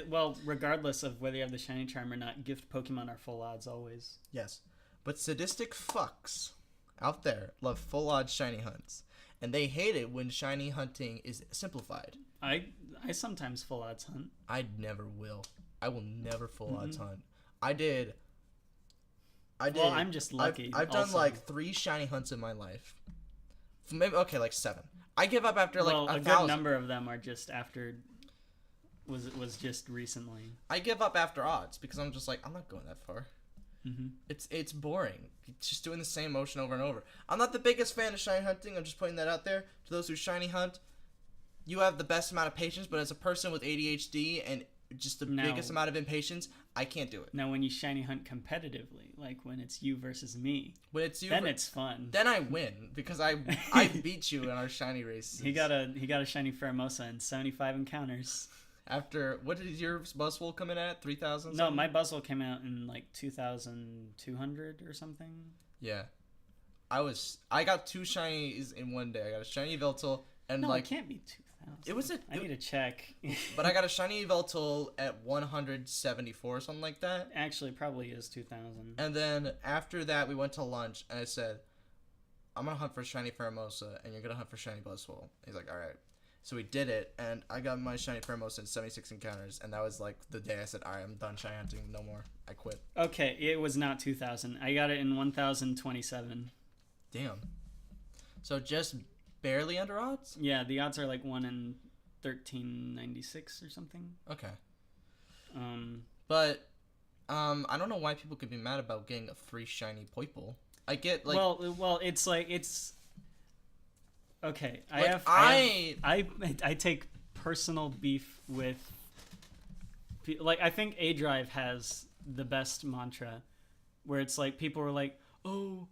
well, regardless of whether you have the Shiny Charm or not, gift Pokemon are full odds always. Yes. But sadistic fucks out there love full odds Shiny hunts. And they hate it when Shiny hunting is simplified. I sometimes full odds hunt. I never will. I will never full odds hunt. I did. Well, I'm just lucky. I've done like 3 Shiny hunts in my life. Maybe like 7. I give up after like 1,000. A good number of them are just after. Was just recently. I give up after odds because I'm just like, I'm not going that far. Mm-hmm. It's boring. It's just doing the same motion over and over. I'm not the biggest fan of shiny hunting. I'm just putting that out there to those who shiny hunt. You have the best amount of patience, but as a person with ADHD and just the biggest amount of impatience, I can't do it. Now, when you shiny hunt competitively, like when it's you versus me, it's fun. Then I win because I beat you in our shiny races. He got a shiny Pheromosa in 75 encounters. After, what did your Buzzwole come in at? 3,000? No, my Buzzwole came out in like 2,200 or something. Yeah. I got 2 shinies in one day. I got a shiny Veltal and it can't be 2,000. I need to check. But I got a shiny Veltal at 174 or something like that. Actually, probably is 2,000. And then after that, we went to lunch and I said, I'm going to hunt for shiny Pheromosa and you're going to hunt for shiny Buzzwole. He's like, all right. So we did it, and I got my shiny Pheromosa in 76 encounters, and that was like the day I said, all right, I'm done shiny hunting, no more. I quit. Okay, it was not 2,000. I got it in 1,027. Damn. So just barely under odds? Yeah, the odds are like 1 in 1396 or something. Okay. But I don't know why people could be mad about getting a free shiny Poipole. I get like well, it's like it's okay. Like, I take personal beef with like I think A Drive has the best mantra where it's like people were like, oh,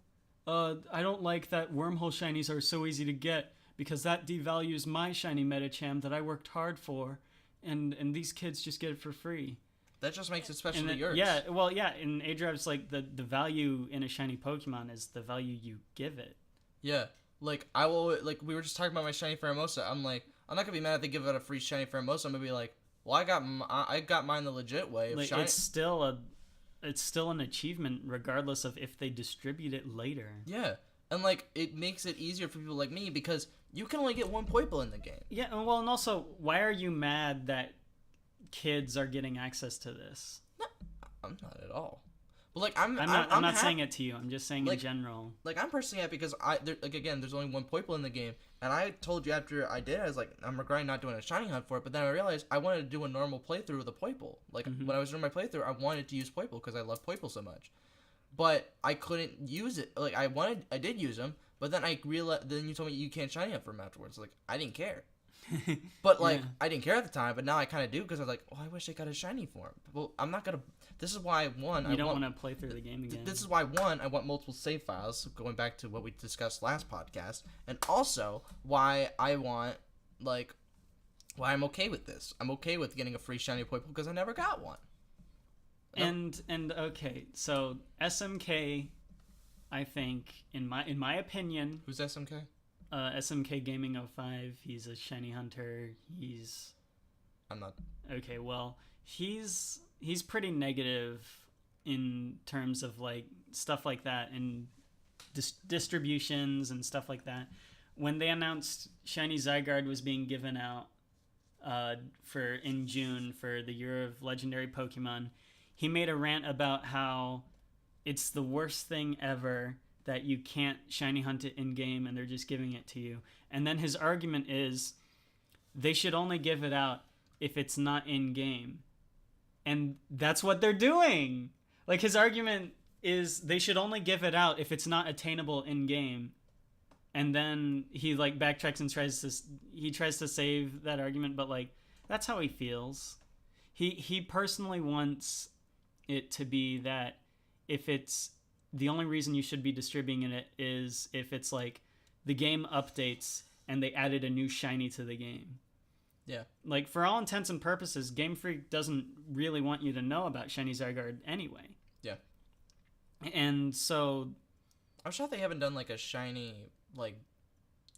I don't like that wormhole shinies are so easy to get because that devalues my shiny Medicham that I worked hard for, and these kids just get it for free. That just makes it special to yours. Yeah, well, yeah, in A Drive's like the value in a shiny Pokemon is the value you give it. Yeah, like I will, like we were just talking about my shiny Pheromosa. I'm like, I'm not gonna be mad if they give it a free shiny Pheromosa. I'm gonna be like, well, I got mine the legit way. Like, it's still an achievement regardless of if they distribute it later. Yeah, and like it makes it easier for people like me because you can only get one Poiple in the game. Yeah, well, and also, why are you mad that kids are getting access to this? No, I'm not at all. But like I'm not saying it to you. I'm just saying in general. Like I'm personally happy because there's only one Poiple in the game, and I told you after I did, I was like, I'm regretting not doing a shiny hunt for it. But then I realized I wanted to do a normal playthrough with a Poiple. Like when I was doing my playthrough, I wanted to use Poiple because I love Poiple so much, but I couldn't use it. Like I did use them, but then I realized. Then you told me you can't shiny hunt for them afterwards. Like I didn't care. But like I didn't care at the time, but now I kind of do because I was like, oh, I wish I got a shiny for him. Well, I'm not gonna. This is why you don't want to play through the game again. This is why I want multiple save files. Going back to what we discussed last podcast, and also why I want why I'm okay with this. I'm okay with getting a free shiny Poiple because I never got one. And okay, so SMK, I think in my opinion, who's SMK? SMK Gaming 05, he's a shiny hunter. I'm not. Okay, well, he's pretty negative in terms of like stuff like that and distributions and stuff like that. When they announced Shiny Zygarde was being given out in June for the Year of Legendary Pokemon, he made a rant about how it's the worst thing ever that you can't shiny hunt it in game and they're just giving it to you. And then his argument is they should only give it out if it's not in game. And that's what they're doing. Like his argument is they should only give it out if it's not attainable in game. And then he like backtracks and tries to save that argument, but like that's how he feels. He personally wants it to be that if it's the only reason you should be distributing it is if it's like the game updates and they added a new shiny to the game. Yeah. Like for all intents and purposes, Game Freak doesn't really want you to know about Shiny Zygarde anyway. Yeah. And so I'm shocked they haven't done like a shiny like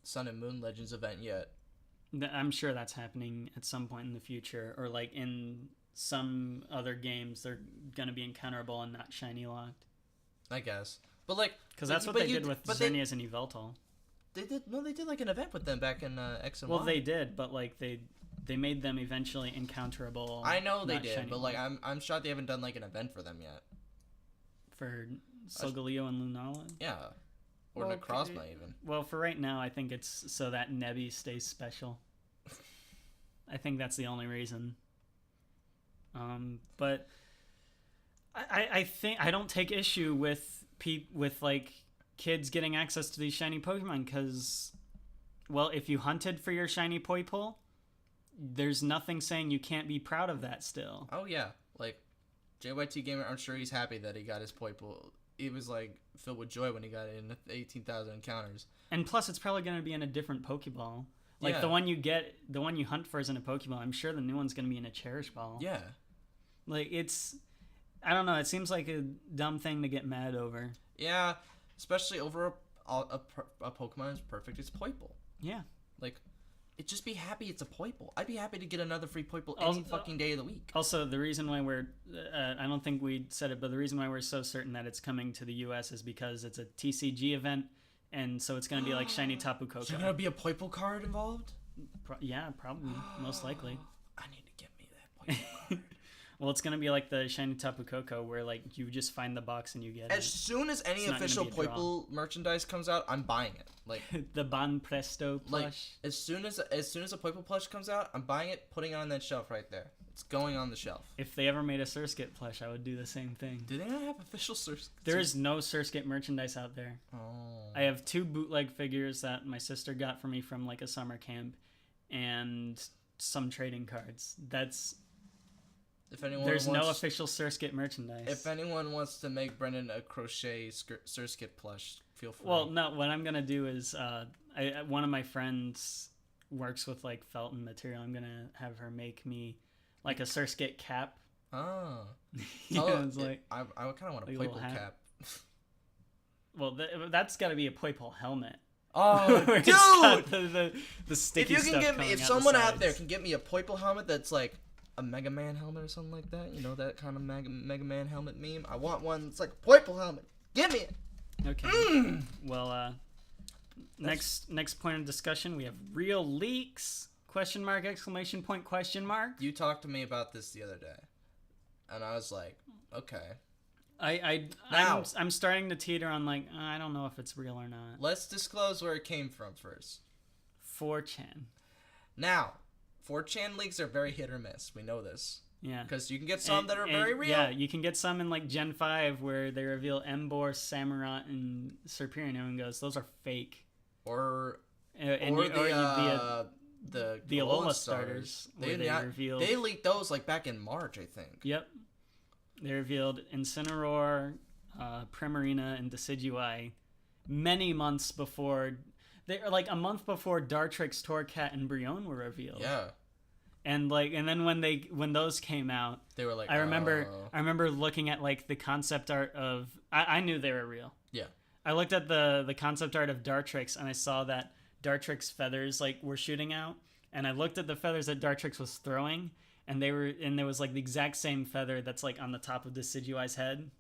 Sun and Moon Legends event yet. I'm sure that's happening at some point in the future, or like in some other games they're going to be encounterable and not shiny locked. I guess. But like cuz that's what they did with Xerneas and Yveltal. They did like an event with them back in X and Y. Well, they did, but like they made them eventually encounterable. I know they did, but like I'm shocked they haven't done like an event for them yet. For Solgaleo and Lunala? Yeah. Or Necrozma even. Well, for right now, I think it's so that Nebby stays special. I think that's the only reason. But I think I don't take issue with like kids getting access to these shiny Pokemon because, well, if you hunted for your shiny Poiple, there's nothing saying you can't be proud of that still. Oh yeah, like JYT Gamer, I'm sure he's happy that he got his Poiple. He was like filled with joy when he got it in 18,000 encounters. And plus, it's probably going to be in a different Pokeball. Like the one you hunt for is in a Pokeball. I'm sure the new one's going to be in a Cherish Ball. Yeah. Like I don't know. It seems like a dumb thing to get mad over. Yeah, especially over a Pokemon as perfect as Poiple. Yeah. Like, just be happy it's a Poiple. I'd be happy to get another free Poiple any fucking day of the week. Also, the reason why we're, I don't think we said it, but the reason why we're so certain that it's coming to the U.S. is because it's a TCG event, and so it's going to be like Shiny Tapu Koko. Is there going to be a Poiple card involved? Yeah, probably. Most likely. I need to get me that Poiple card. Well, it's going to be like the Shiny Tapu Koko where like you just find the box and you get it. As soon as any official Poiple merchandise comes out, I'm buying it. Like the Bon Presto plush. Like, as soon as a Poiple plush comes out, I'm buying it, putting it on that shelf right there. It's going on the shelf. If they ever made a Surskit plush, I would do the same thing. Do they not have official Surskit? There is no Surskit merchandise out there. Oh. I have 2 bootleg figures that my sister got for me from like a summer camp, and some trading cards. There's no official Surskit merchandise. If anyone wants to make Brendan a crochet Surskit plush, feel free. Well, no. What I'm gonna do is, one of my friends works with like felt and material. I'm gonna have her make me like a Surskit cap. Oh. It's like I kind of want a like Poiple cap. Well, that's got to be a Poiple helmet. Oh, dude! The sticky stuff if someone out there can get me a Poiple helmet that's like a Mega Man helmet or something like that, you know, that kind of Mega Man helmet meme. I want one that's like a Poiple helmet. Give me it. Okay. Well, next point of discussion, we have real leaks? Question mark, exclamation point, question mark. You talked to me about this the other day, and I was like, okay. I'm starting to teeter on like, I don't know if it's real or not. Let's disclose where it came from first. 4chan. Now, 4chan leaks are very hit or miss. We know this. Yeah. Because you can get some that are very real. Yeah, you can get some in like Gen 5 where they reveal Embor, Samurott, and Serperior, and everyone goes, those are fake. Or the Alola starters. They leaked those like back in March, I think. Yep. They revealed Incineroar, Primarina, and Decidueye many months before. Like a month before Dartrix, Torcat, and Brionne were revealed. Yeah. And then when those came out, they were like, I remember looking at like the concept art of. I knew they were real. Yeah. I looked at the concept art of Dartrix and I saw that Dartrix feathers like were shooting out, and I looked at the feathers that Dartrix was throwing, and there was like the exact same feather that's like on the top of Decidueye's head,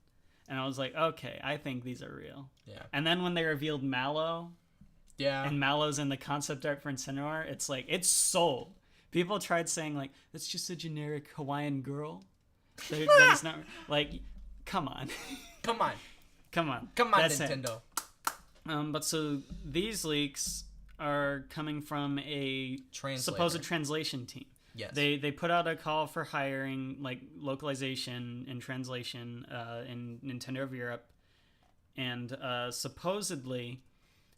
and I was like, okay, I think these are real. Yeah. And then when they revealed Mallow, yeah, and Mallow's in the concept art for Incineroar, it's like it's sold. People tried saying like that's just a generic Hawaiian girl. That is not like, come on, come on, that's Nintendo. But so these leaks are coming from a supposed translation team. Yes. They put out a call for hiring like localization and translation in Nintendo of Europe, and supposedly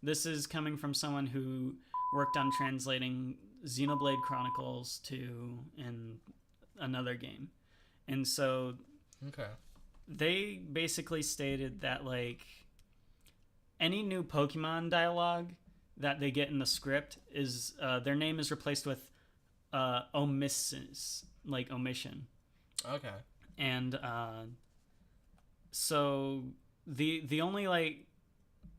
this is coming from someone who worked on translating Xenoblade Chronicles 2 and another game. And so they basically stated that like any new Pokemon dialogue that they get in the script is their name is replaced with omissions, like omission. Okay. And so the only like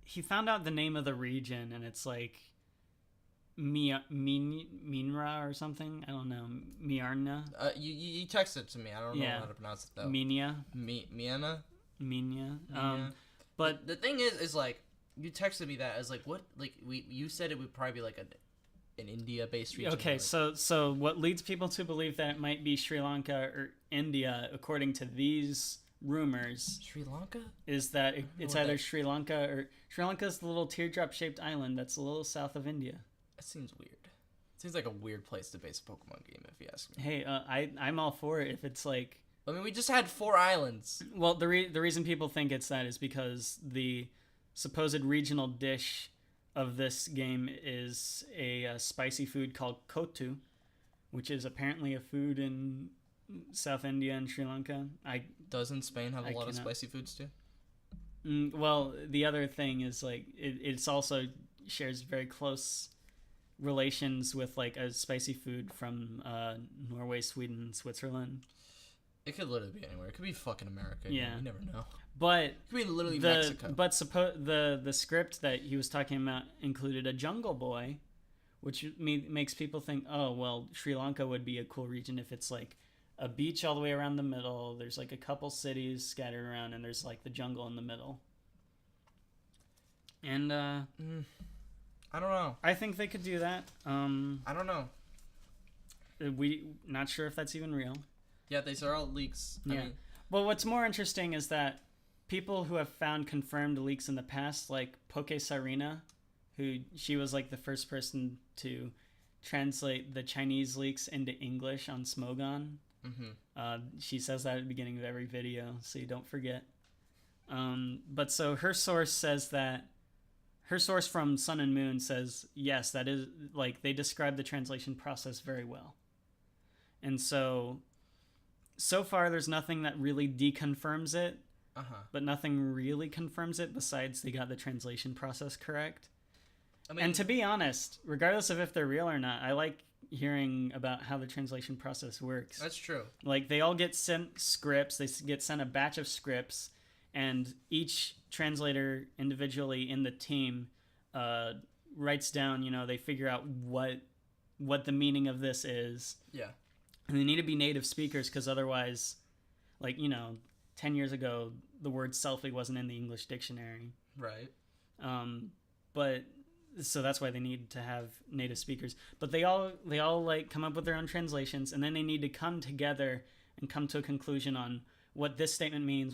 he found out the name of the region, and it's like Minra or something. I don't know. Miarna. You texted it to me. I don't know how to pronounce it though. Minya. Minya. But the thing is like you texted me that as like what like you said it would probably be like an India-based region. Okay, so what leads people to believe that it might be Sri Lanka or India, according to these rumors, Sri Lanka, is that it's either Sri Lanka or Sri Lanka's the little teardrop-shaped island that's a little south of India. That seems weird. It seems like a weird place to base a Pokemon game, if you ask me. Hey, I'm all for it if it's like. I mean, we just had 4 islands. Well, the reason people think it's that is because the supposed regional dish of this game is a spicy food called kotu, which is apparently a food in South India and Sri Lanka. Doesn't Spain have a lot of spicy foods too? Well, the other thing is like it's also shares very close relations with like a spicy food from Norway, Sweden, Switzerland. It could literally be anywhere. It could be fucking America. Yeah, you never know. But it could be literally Mexico. But the script that he was talking about included a jungle boy, which makes people think, oh well, Sri Lanka would be a cool region if it's like a beach all the way around the middle. There's like a couple cities scattered around, and there's like the jungle in the middle. And I don't know. I think they could do that. I don't know. We not sure if that's even real. Yeah, these are all leaks. Yeah. I mean, well, what's more interesting is that people who have found confirmed leaks in the past, like Poke Sarina, she was like the first person to translate the Chinese leaks into English on Smogon. She says that at the beginning of every video, so you don't forget. But so her source says that her source from Sun and Moon says, yes, that is, like, they describe the translation process very well. And so far there's nothing that really deconfirms it, but nothing really confirms it besides they got the translation process correct. I mean, and to be honest, regardless of if they're real or not, I like hearing about how the translation process works. That's true. Like, they all get sent scripts, they get sent a batch of scripts, and each translator individually in the team writes down, you know, they figure out what the meaning of this is. Yeah. And they need to be native speakers, because otherwise, like, you know, 10 years ago, the word selfie wasn't in the English dictionary. Right. But so that's why they need to have native speakers. But they all like come up with their own translations, and then they need to come together and come to a conclusion on what this statement means,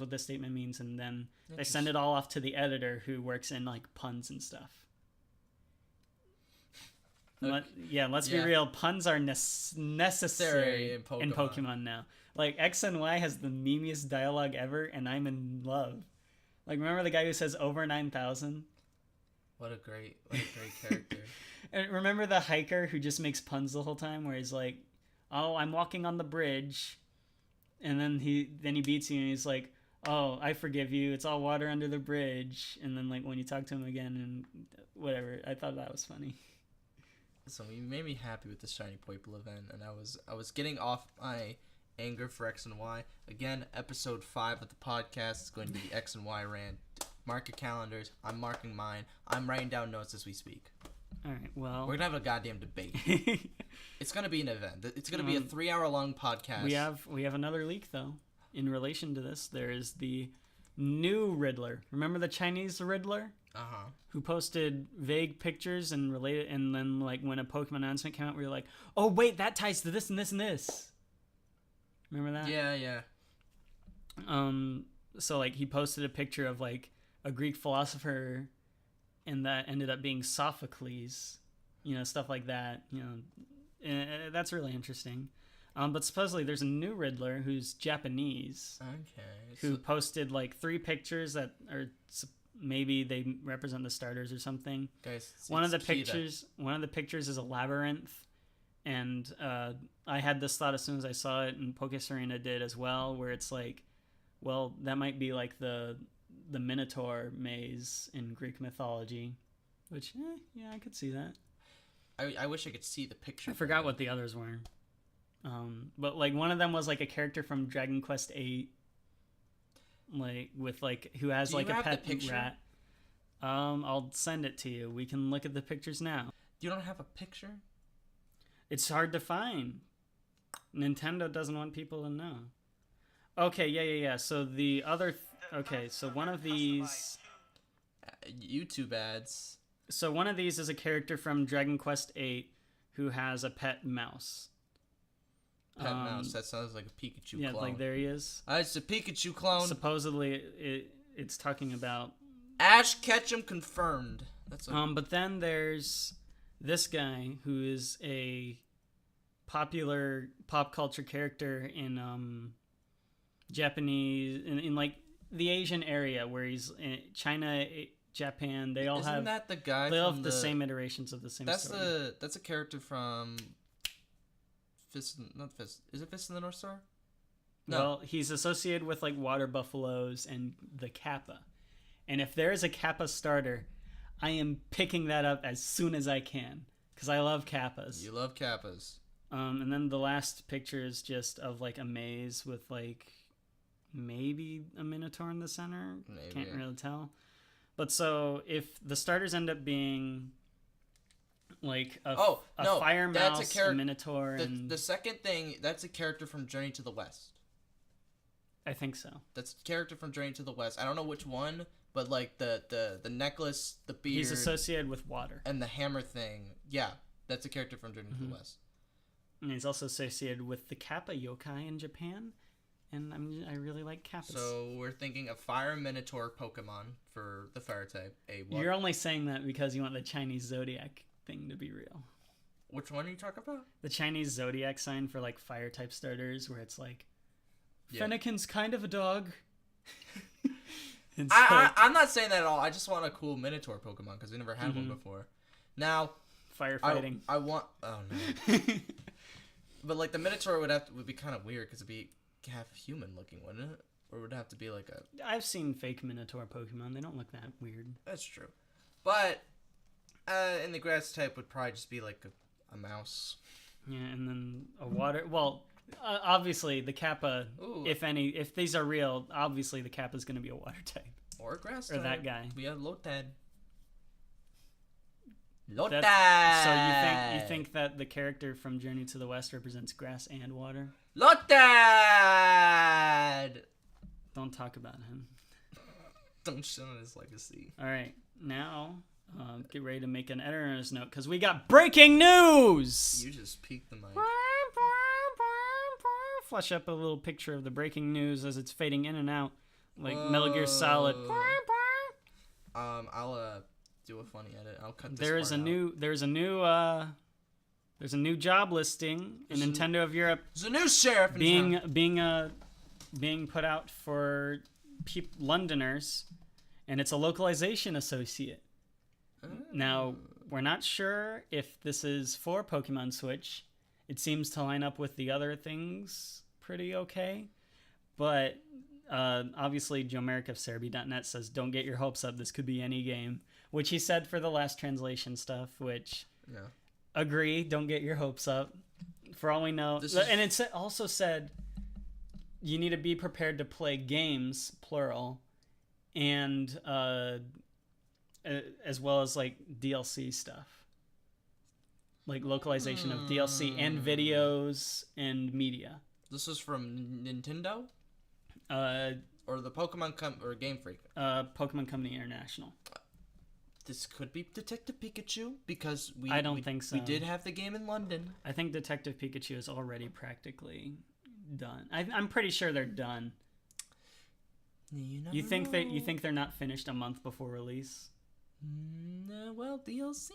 and then they send it all off to the editor, who works in like puns and stuff. Okay. Let's be real. Puns are necessary in Pokemon now. Like, X and Y has the memeiest dialogue ever, and I'm in love. Like, remember the guy who says over 9,000? What a great character. And remember the hiker who just makes puns the whole time, where he's like, "Oh, I'm walking on the bridge," and then he beats you, and he's like, "Oh, I forgive you. It's all water under the bridge." And then, like, when you talk to him again and whatever, I thought that was funny. So you made me happy with the Shiny Poiple event, and I was getting off my anger for X and Y. Again, episode 5 of the podcast is going to be the X and Y rant. Mark your calendars. I'm marking mine. I'm writing down notes as we speak. All right, well, we're gonna have a goddamn debate. It's gonna be an event. It's gonna be a 3-hour-long podcast. We have another leak, though. In relation to this, there is the new Riddler. Remember the Chinese Riddler? Who posted vague pictures and related, and then, like, when a Pokemon announcement came out, we were like, "Oh wait, that ties to this and this and this." Remember that? Yeah. So, like, he posted a picture of, like, a Greek philosopher, and that ended up being Sophocles, you know, stuff like that. You know, that's really interesting. But supposedly there's a new Riddler who's Japanese. Okay. Who posted, like, 3 pictures that are maybe they represent the starters or something. Guys, one of the pictures is a labyrinth, and I had this thought as soon as I saw it, and Poké Serena did as well, where it's like, well, that might be like the Minotaur maze in Greek mythology, which I could see that. I wish I could see the picture. I forgot what the others were. But, like, one of them was like a character from Dragon Quest VIII, like, with, like, who has like a pet rat. I'll send it to you. We can look at the pictures now. You don't have a picture? It's hard to find. Nintendo doesn't want people to know. Okay, yeah. So the other so one of these YouTube ads. So one of these is a character from Dragon Quest VIII who has a pet mouse. Pet mouse. That sounds like a Pikachu clone. Yeah, like, there he is. It's a Pikachu clone. Supposedly, it's talking about Ash Ketchum confirmed. That's But then there's this guy who is a popular pop culture character in Japanese in like the Asian area, where he's in China, Japan. They all Isn't that the guy? They all have the same iterations of the same story. That's a character from Fist. Not Fist. Is it Fist in the North Star? No. Well, he's associated with, like, water buffaloes and the Kappa. And if there is a Kappa starter, I am picking that up as soon as I can, because I love Kappas. You love Kappas. And then the last picture is just of, like, a maze with, like, maybe a Minotaur in the center. Maybe. Can't really tell. But so if the starters end up being, like, a fire mouse, a Minotaur, and the second thing, that's a character from Journey to the West. I think so. That's a character from Journey to the West. I don't know which one, but, like, the necklace, the beard. He's associated with water. And the hammer thing. Yeah, that's a character from Journey to the West. And he's also associated with the Kappa yokai in Japan. And I really like Kappas. So we're thinking a Fire Minotaur Pokemon for the Fire type. You're only saying that because you want the Chinese Zodiac thing to be real. Which one are you talking about? The Chinese zodiac sign for like fire type starters, where it's like, Fennekin's kind of a dog. I'm not saying that at all. I just want a cool Minotaur Pokemon because we never had one before. Now, firefighting. I want. Oh no. But like the Minotaur would be kind of weird because it'd be half human looking, wouldn't it? Or would it have to be like a? I've seen fake Minotaur Pokemon. They don't look that weird. That's true. But in the grass type would probably just be like a mouse. Yeah, and then a water. Well, obviously the Kappa. Ooh. If these are real, obviously the Kappa is going to be a water type. Or a grass type. Or that guy. We have Lotad. So you think that the character from Journey to the West represents grass and water? Lotad! Don't talk about him. Don't shit on his legacy. All right, now get ready to make an editor's note because we got breaking news. You just peeked the mic. Flash up a little picture of the breaking news as it's fading in and out, like Metal Gear Solid. I'll do a funny edit. I'll cut this There's a new job listing in Nintendo of Europe. There's a new sheriff being put out for Londoners, and it's a localization associate. Now, we're not sure if this is for Pokemon Switch. It seems to line up with the other things pretty okay, but obviously Joe Merrick of Cerebi.net says don't get your hopes up, this could be any game, which he said for the last translation stuff, which agree, don't get your hopes up. For all we know, and it also said you need to be prepared to play games, plural, and as well as like DLC stuff. Like localization of DLC and videos and media. This is from Nintendo? Or the Pokemon or Game Freak? Pokemon Company International. This could be Detective Pikachu because I don't think so. We did have the game in London. I think Detective Pikachu is already practically done. I'm pretty sure they're done. You think they're not finished a month before release? Well, DLC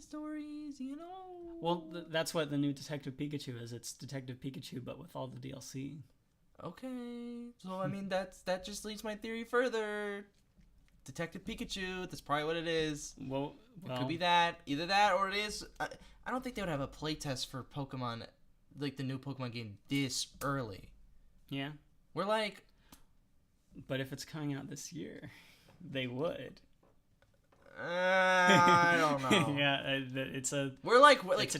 stories, you know. Well, that's what the new Detective Pikachu is. It's Detective Pikachu, but with all the DLC. Okay, so I mean that just leads my theory further. Detective Pikachu, that's probably what it is. Well, it could be that, either that or it is. I don't think they would have a playtest for Pokemon, like the new Pokemon game, this early. Yeah, we're like, but if it's coming out this year, they would. I don't know. Yeah, it's a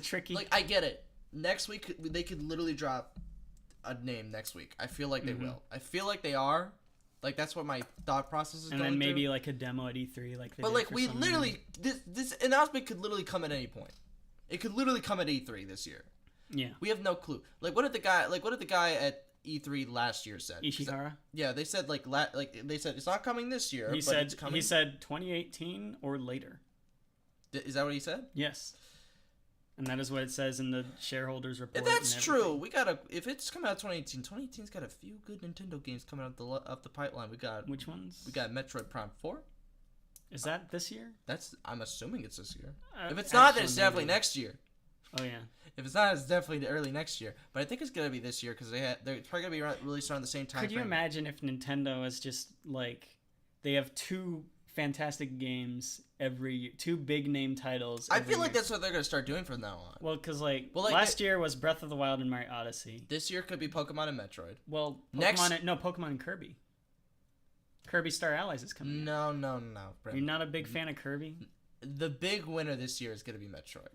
tricky. Like I get it. Next week they could literally drop a name next week. I feel like they will. I feel like they are. Like that's what my thought process is. And going then maybe through. like a demo at E3, like. But like we literally this announcement could literally come at any point. It could literally come at E3 this year. Yeah. We have no clue. Like what did the guy at E3 last year said? Ishihara? Yeah, they said they said it's not coming this year. It's coming. He said 2018 or later. Is that what he said? Yes. And that is what it says in the shareholders report. If that's true, if it's coming out 2018, 2018's got a few good Nintendo games coming out off the pipeline. We got which ones? We got Metroid Prime 4. Is that this year? I'm assuming it's this year. If it's not, then it's definitely next year. Oh yeah. If it's not, it's definitely early next year. But I think it's gonna be this year because they're probably gonna be released around the same time. Could you imagine if Nintendo is just like they have two fantastic games every year, two big name titles. I feel like that's what they're gonna start doing from now on. Well, because last year was Breath of the Wild and Mario Odyssey. This year could be Pokemon and Metroid. Well, Pokemon and Kirby. Kirby Star Allies is coming. No. You're not a big fan of Kirby? The big winner this year is gonna be Metroid.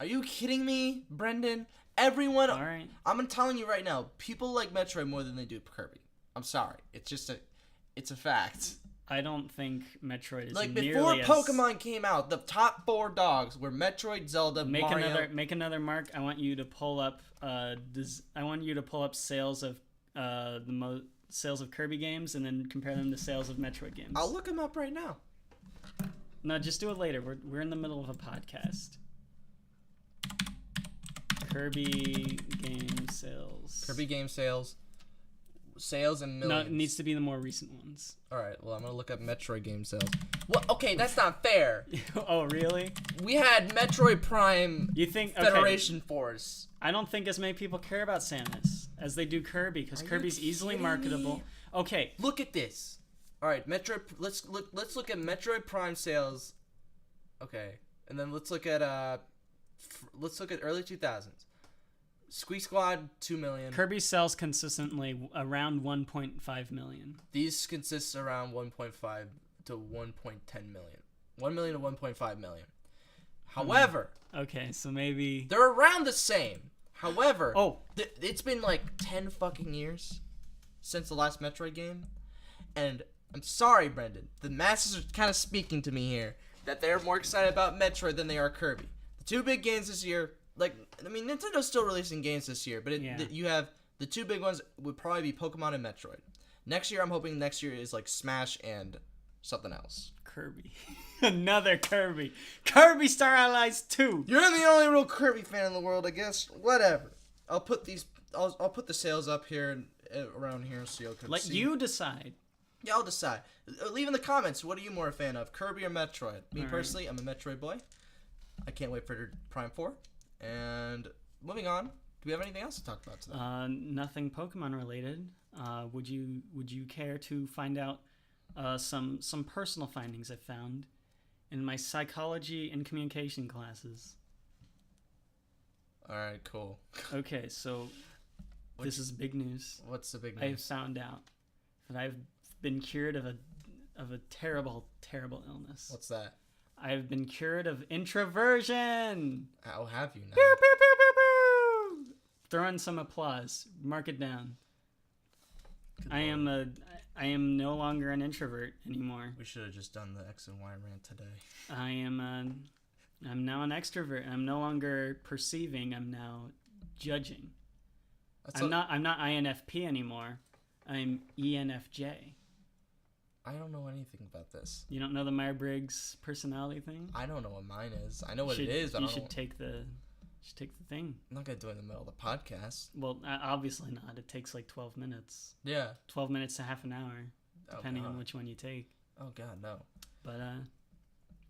Are you kidding me, Brendan? Everyone. All right. I'm telling you right now, people like Metroid more than they do Kirby. I'm sorry. It's just it's a fact. I don't think Metroid is like before Pokemon came out. The top 4 dogs were Metroid, Zelda, Mario. Make another mark. I want you to pull up. Sales of sales of Kirby games and then compare them to sales of Metroid games. I'll look them up right now. No, just do it later. We're in the middle of a podcast. Kirby game sales. Kirby game sales. sales in No, millions. it needs to be the more recent ones. All right, well, I'm going to look up Metroid game sales. Well, okay, that's not fair. Oh, really? We had Metroid Prime You think Federation Force. I don't think as many people care about Samus as they do Kirby, because Kirby's easily marketable. Me? Okay, Look at this. All right, let's look at Metroid Prime sales. Okay, and then let's look at early 2000s. Squeak Squad 2 million. Kirby sells consistently around 1.5 million. These consist around 1.5 to 1.10 million. 1 million to 1.5 million. However, okay, so maybe they're around the same. However, oh, it's been like 10 fucking years since the last Metroid game, and I'm sorry, Brendan. The masses are kind of speaking to me here that they're more excited about Metroid than they are Kirby. The two big games this year, like, I mean, Nintendo's still releasing games this year, but you have the two big ones would probably be Pokemon and Metroid. Next year, I'm hoping next year is like Smash and something else. Kirby. Another Kirby. Kirby Star Allies 2. You're the only real Kirby fan in the world, I guess. Whatever. I'll put the sales up here around here so you can Let see. you decide. Yeah, I'll decide. Leave in the comments, what are you more a fan of, Kirby or Metroid? Me personally, I'm a Metroid boy. I can't wait for Prime 4. And moving on, do we have anything else to talk about today? Nothing Pokemon related. Would you care to find out some personal findings I found in my psychology and communication classes? All right, cool. Okay, so this is big news. What's the big I news? found out that I've been cured of a terrible, terrible illness. What's that? I've been cured of introversion. How have you now? Pew, pew, pew, pew, pew. Throw in some applause. Mark it down. Good I Lord. am no longer an introvert anymore. We should have just done the X and Y rant today. I'm now an extrovert. I'm no longer perceiving. I'm now judging. I'm not INFP anymore. I'm ENFJ. I don't know anything about this. You don't know the Myers-Briggs personality thing? I don't know what mine is. I know what it is, but you should take the thing. I'm not gonna do it in the middle of the podcast. Well, obviously not. It takes like 12 minutes. Yeah. 12 minutes to half an hour, depending on which one you take. Oh God, no. But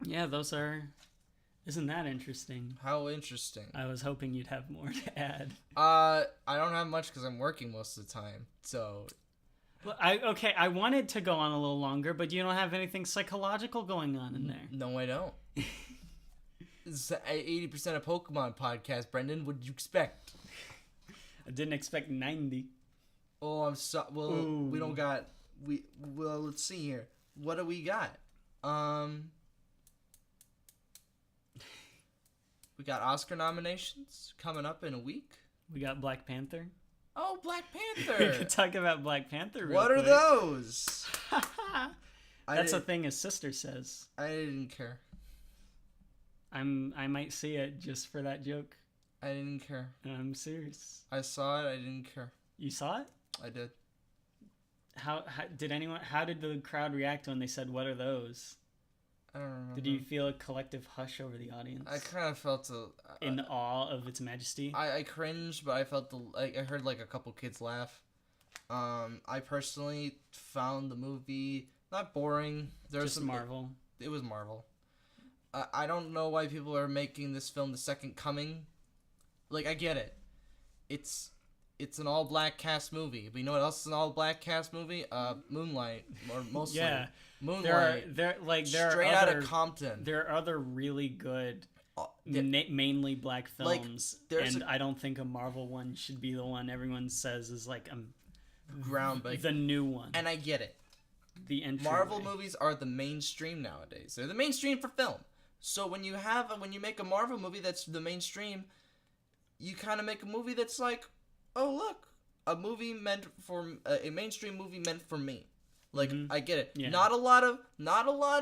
yeah, those are. Isn't that interesting? How interesting. I was hoping you'd have more to add. I don't have much because I'm working most of the time. So. Well, I wanted to go on a little longer, but you don't have anything psychological going on in there. No, I don't. It's 80% of Pokemon podcast, Brendan. What did you expect? I didn't expect 90. Oh, I'm so. Well, Ooh. we don't got. Well, let's see here. What do we got? We got Oscar nominations coming up in a week. We got Black Panther. Oh, Black We Panther. could talk about Black Panther real What are quick. those? That's a thing his sister says. I didn't care. I might see it just for that joke. I didn't care. I'm serious. I saw it. I didn't care. You saw it? I did. How did the crowd react when they said, "What are those?" I don't remember. Did you feel a collective hush over the audience? I kind of felt in awe of its majesty. I cringed, but I felt I heard like a couple kids laugh. I personally found the movie not boring. There's Just Marvel. It was Marvel. I don't know why people are making this film the second coming. Like, I get it. It's an all black cast movie. But you know what else is an all black cast movie? Moonlight, or mostly. Yeah. Moonlight. There Straight are out other, of Compton. There are other really good, mainly black films, Like, and I don't think a Marvel one should be the one everyone says is like groundbreaking. the new one. And I get it. The entry. Marvel movies are the mainstream nowadays. They're the mainstream for film. So when you make a Marvel movie that's the mainstream, you kind of make a movie that's like, oh look, a movie meant for a mainstream movie meant for me. Like, I get it. Yeah. Not a lot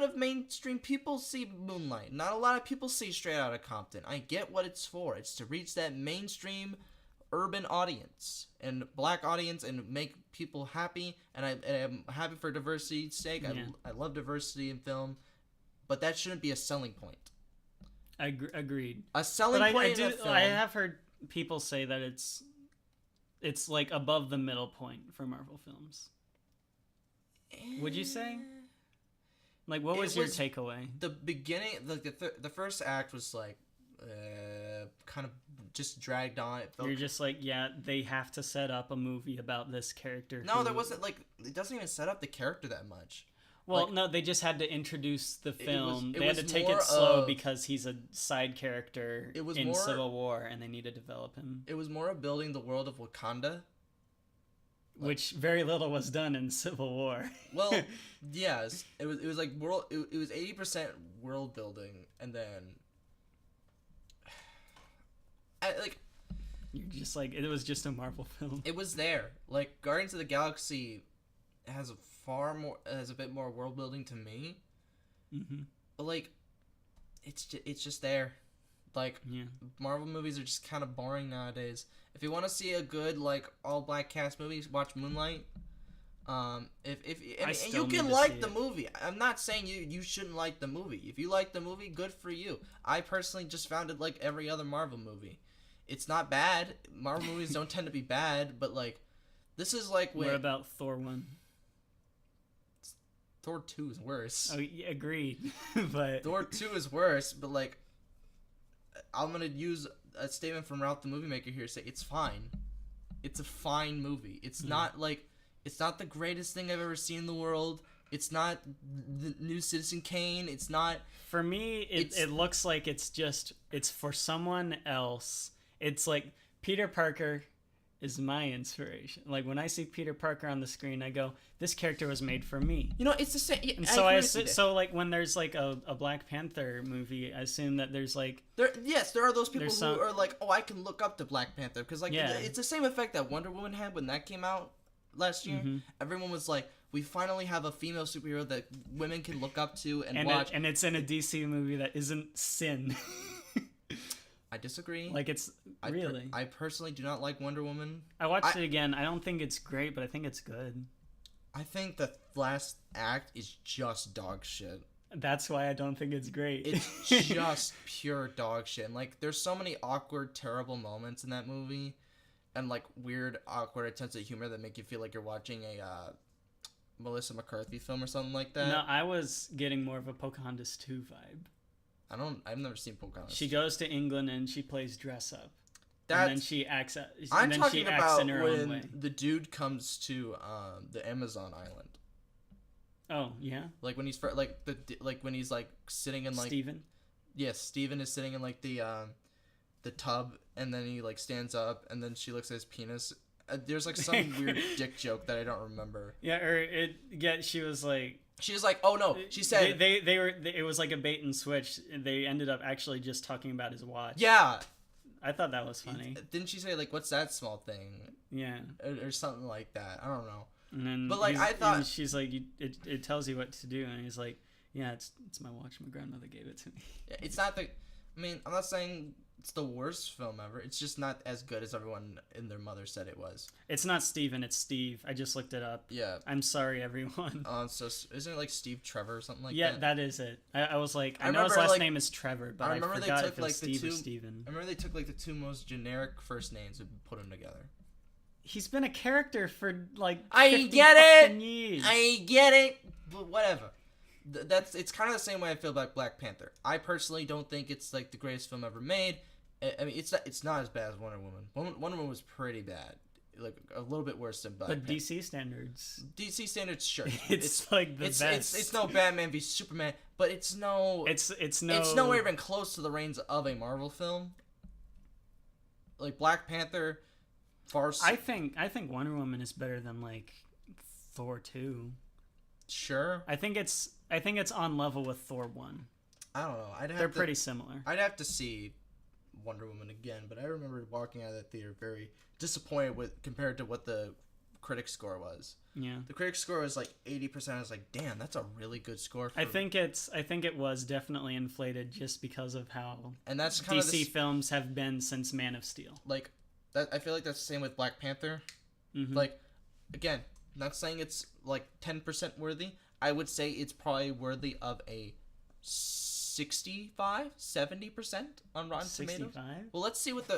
of mainstream people see Moonlight. Not a lot of people see Straight Outta Compton. I get what it's for. It's to reach that mainstream urban audience and black audience and make people happy. And I'm happy for diversity's sake. Yeah. I love diversity in film, but that shouldn't be a selling point. Agreed. A selling point in a film. I have heard people say that it's it's like above the middle point for Marvel films. Would you say? Like, what was your takeaway? The beginning, the first act was like, kind of just dragged on. You're just like, yeah, they have to set up a movie about this character. No, there wasn't, like, it doesn't even set up the character that much. Well, like, no, they just had to introduce the film. They had to take it slow because he's a side character in Civil War, and they need to develop him. It was more of building the world of Wakanda. Which very little was done in Civil War. Well, yes, it was like it was 80% world building, and then you're just like, it was just a Marvel film. It was there. Like, Guardians of the Galaxy has a bit more world building to me. Mm-hmm. But like, it's just there. Like, yeah. Marvel movies are just kind of boring nowadays. If you want to see a good, like, all black cast movie, watch Moonlight. If you can like the movie. I'm not saying you shouldn't like the movie. If you like the movie, good for you. I personally just found it like every other Marvel movie. It's not bad. Marvel movies don't tend to be bad, but like, this is like when. What about Thor 1? Thor 2 is worse. Oh, yeah, agreed. But Thor 2 is worse, but like, I'm gonna use a statement from Ralph the Movie Maker here. Say it's fine. It's a fine movie. It's not like, it's not the greatest thing I've ever seen in the world. It's not the new Citizen Kane. It's not. For me, it looks like it's for someone else. It's like Peter Parker is my inspiration. Like, when I see Peter Parker on the screen, I go, this character was made for me. You know, it's the same. And so like when there's like a Black Panther movie, I assume that there's like there are those people who are like, oh, I can look up to Black Panther because like it's the same effect that Wonder Woman had when that came out last year. Mm-hmm. Everyone was like, we finally have a female superhero that women can look up to and watch. And it's in a DC movie that isn't Sin. I disagree. Like, it's really. I personally do not like Wonder Woman. I watched it again. I don't think it's great, but I think it's good. I think the last act is just dog shit. That's why I don't think it's great. It's just pure dog shit. And, like, there's so many awkward, terrible moments in that movie. And, like, weird, awkward attempts at humor that make you feel like you're watching a Melissa McCarthy film or something like that. No, I was getting more of a Pocahontas 2 vibe. I've never seen Pocahontas. She goes to England and she plays dress up. And then she acts. I'm talking about when the dude comes to the Amazon island. Oh yeah. Like when he's when he's like sitting in like Steven. Yes, Steven is sitting in like the tub, and then he like stands up, and then she looks at his penis. There's like some weird dick joke that I don't remember. Yeah, she was like. She was like, "Oh no!" She said it was like a bait and switch. They ended up actually just talking about his watch. Yeah, I thought that was funny. Didn't she say like, "What's that small thing?" Yeah, or something like that. I don't know. And then, but like, I thought she's like, it tells you what to do, and he's like, "Yeah, it's my watch. My grandmother gave it to me." Yeah, it's not the. I mean, I'm not saying it's the worst film ever. It's just not as good as everyone and their mother said it was. It's not Steven, it's Steve. I just looked it up. Yeah. I'm sorry, everyone. So isn't it like Steve Trevor or something like that? Yeah, that is it. I was like, I know his last name is Trevor, but I forgot if it was Steve or Steven. I remember they took like the two most generic first names and put them together. He's been a character for like 50 I get it. Years. I get it. But whatever. It's kind of the same way I feel about Black Panther. I personally don't think it's like the greatest film ever made. I mean, it's not as bad as Wonder Woman. Wonder Woman was pretty bad, like a little bit worse than Black Panther. But DC standards. DC standards, sure. It's like the best. It's no Batman v Superman, but it's nowhere even close to the reigns of a Marvel film. Like Black Panther, farce. I think Wonder Woman is better than like Thor 2. Sure. I think it's on level with Thor 1. I don't know. They're pretty similar. I'd have to see Wonder Woman again, but I remember walking out of that theater very disappointed compared to what the critic score was. Yeah. The critic score was like 80%. I was like, damn, that's a really good score. I think it was definitely inflated just because of how and that's kind DC films have been since Man of Steel. Like that, I feel like that's the same with Black Panther. Mm-hmm. Like, again, not saying it's like 10% worthy. I would say it's probably worthy of a 65, 70% on Rotten 65? Tomatoes. Well, let's see what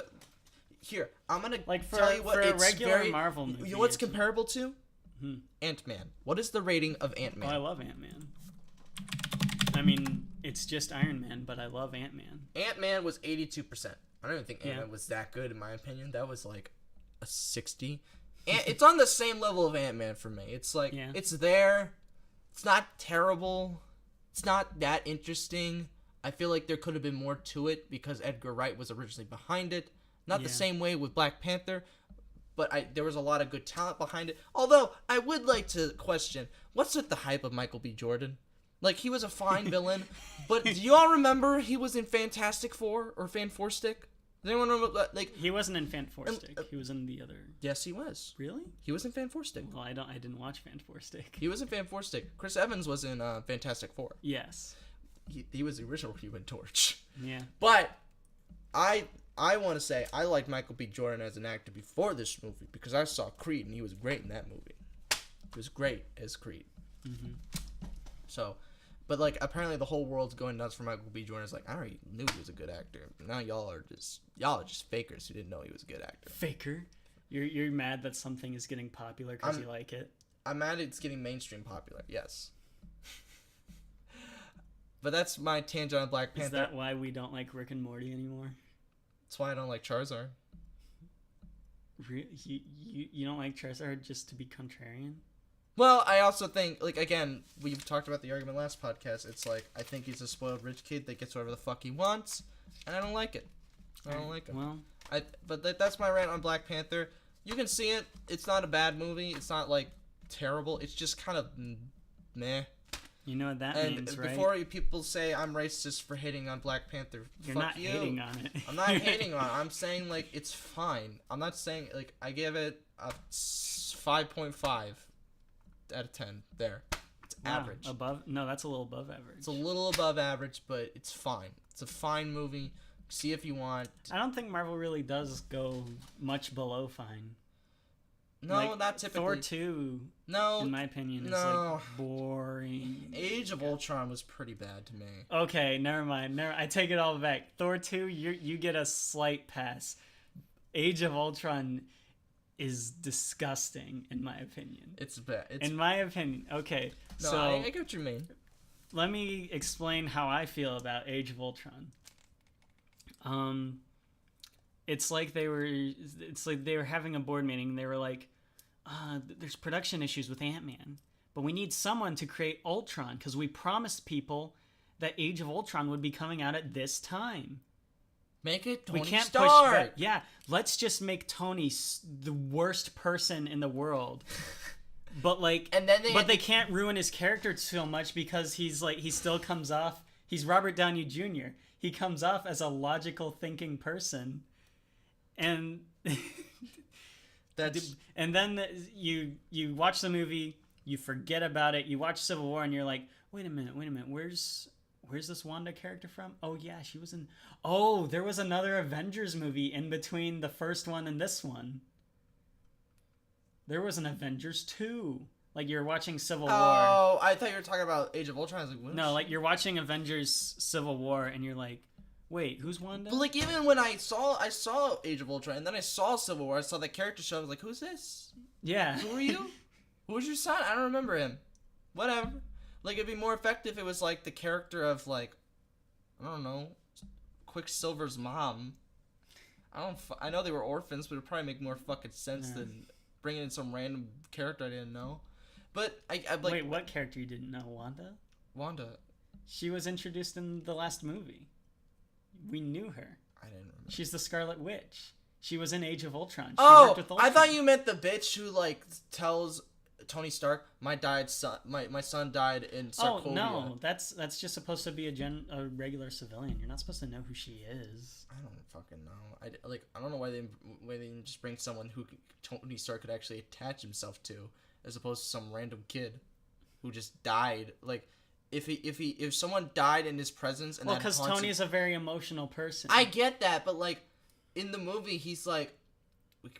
Here, I'm gonna like tell you what for a it's regular very. Marvel movie. You know what's comparable to? Hmm. Ant-Man. What is the rating of Ant-Man? Oh, I love Ant-Man. I mean, it's just Iron Man, but I love Ant-Man. Ant-Man was 82%. I don't even think Ant-Man was that good in my opinion. That was like a 60. And it's on the same level of Ant-Man for me. It's like it's there. It's not terrible. It's not that interesting. I feel like there could have been more to it because Edgar Wright was originally behind it. Not the same way with Black Panther, but there was a lot of good talent behind it. Although I would like to question, what's with the hype of Michael B. Jordan? Like, he was a fine villain, but do you all remember he was in Fantastic Four or Fan Four Stick? Does anyone remember that? Like, he wasn't in Fan Four Stick. He was in the other. Yes, he was. Really? He was in Fan Four Stick. Well, I didn't watch Fan Four Stick. He was in Fan Four Stick. Chris Evans was in Fantastic Four. Yes. He was the original Human Torch. Yeah. But I want to say I liked Michael B. Jordan as an actor before this movie because I saw Creed and he was great in that movie. He was great as Creed. Mm-hmm. So, but like apparently the whole world's going nuts for Michael B. Jordan. It's like I already knew he was a good actor. Now y'all are just fakers who didn't know he was a good actor. Faker? You're mad that something is getting popular because you like it? I'm mad it's getting mainstream popular. Yes. But that's my tangent on Black Panther. Is that why we don't like Rick and Morty anymore? That's why I don't like Charizard. You don't like Charizard just to be contrarian? Well, I also think, like, again, we've talked about the argument last podcast. It's like, I think he's a spoiled rich kid that gets whatever the fuck he wants, and I don't like it. I don't like it. Well, but that's my rant on Black Panther. You can see it. It's not a bad movie. It's not, like, terrible. It's just kind of meh. You know what that means, right? And before people say I'm racist for hating on Black Panther, You're not hating on it. I'm not hating on it. I'm saying, like, it's fine. I'm not saying, like, I give it a 5.5 out of 10. There. It's average. Above? No, that's a little above average. It's a little above average, but it's fine. It's a fine movie. See if you want. I don't think Marvel really does go much below fine. No, like, not typically. Thor 2, in my opinion, is like boring. Age of Ultron was pretty bad to me. Okay, never mind. I take it all back. Thor 2, you get a slight pass. Age of Ultron is disgusting, in my opinion. It's bad. In my opinion. Okay, no, so I get what you mean. Let me explain how I feel about Age of Ultron. It's like they were having a board meeting. They were like, there's production issues with Ant-Man, but we need someone to create Ultron because we promised people that Age of Ultron would be coming out at this time. Make it Tony we can't Stark. Push back. Yeah, let's just make Tony the worst person in the world. But like, they can't ruin his character so much because he still comes off. He's Robert Downey Jr. He comes off as a logical thinking person. And and then you watch the movie, you forget about it, you watch Civil War, and you're like, wait a minute, where's this Wanda character from? Oh yeah, she was in. Oh, there was another Avengers movie in between the first one and this one. There was an Avengers 2. Like you're watching Civil War. Oh, I thought you were talking about Age of Ultron. I was like, what? No, like you're watching Avengers Civil War, and you're like, wait, who's Wanda? But like even when I saw Age of Ultron and then I saw Civil War, I saw the character show. I was like, who's this? Yeah. Who are you? Who was your son? I don't remember him. Whatever. Like it'd be more effective if it was like the character of like, I don't know, Quicksilver's mom. I know they were orphans, but it'd probably make more fucking sense than bringing in some random character I didn't know. But I like. Wait, what character you didn't know? Wanda. She was introduced in the last movie. We knew her. I didn't remember. She's the Scarlet Witch. She was in Age of Ultron. She worked with Ultron. I thought you meant the bitch who like tells Tony Stark, my son died in Sokovia. Oh no, that's just supposed to be a regular civilian. You're not supposed to know who she is. I don't fucking know. I don't know why they didn't just bring someone who Tony Stark could actually attach himself to, as opposed to some random kid who just died. Like if someone died in his presence, and because Tony is a very emotional person. I get that, but like in the movie, he's like,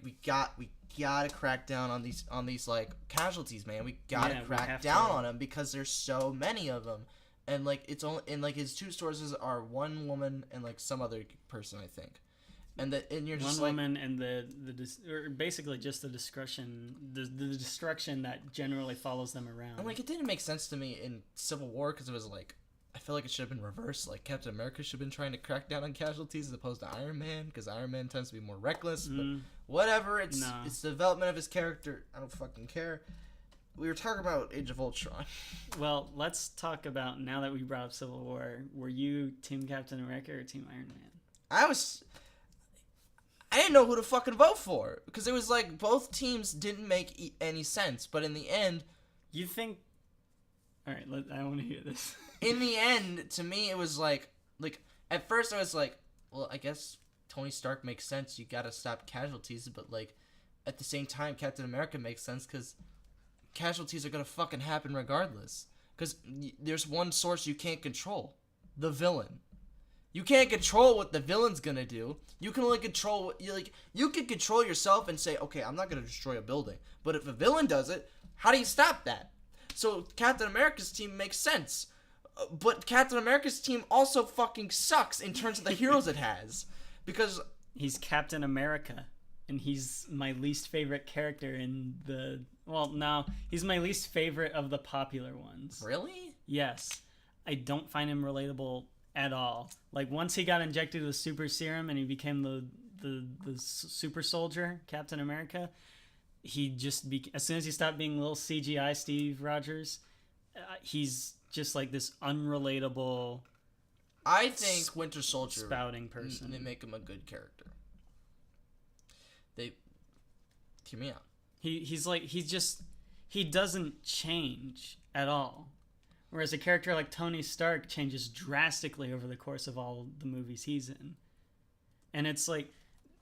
we gotta crack down on these like casualties, man. We gotta crack down on them because there's so many of them, and like it's only and like his two sources are one woman and like some other person, I think. and you're just Wonder Woman and or basically just the destruction that generally follows them around. And like, it didn't make sense to me in Civil War because it was like, I feel like it should have been reversed. Like, Captain America should have been trying to crack down on casualties as opposed to Iron Man, because Iron Man tends to be more reckless. But whatever, it's the development of his character. I don't fucking care. We were talking about Age of Ultron. Well, let's talk about, now that we brought up Civil War, were you Team Captain America or Team Iron Man? I didn't know who to fucking vote for, because it was like both teams didn't make any sense, but in the end... You think... Alright, I want to hear this. In the end, to me, it was like, at first I was like, well, I guess Tony Stark makes sense, you gotta stop casualties, but like, at the same time, Captain America makes sense, because casualties are gonna fucking happen regardless. Because there's one source you can't control. The villain. You can't control what the villain's gonna do. You can only control what you can control yourself and say, okay, I'm not gonna destroy a building. But if a villain does it, how do you stop that? So Captain America's team makes sense. But Captain America's team also fucking sucks in terms of the heroes it has. Because he's Captain America, and he's my least favorite character in the... Well, no, he's my least favorite of the popular ones. Really? Yes. I don't find him relatable at all. Like, once he got injected with super serum and he became the super soldier, Captain America, he just as soon as he stopped being little CGI Steve Rogers, he's just like this unrelatable... I think Winter Soldier... spouting person. They make him a good character. Hear me out. He doesn't change at all. Whereas a character like Tony Stark changes drastically over the course of all the movies he's in. And it's like,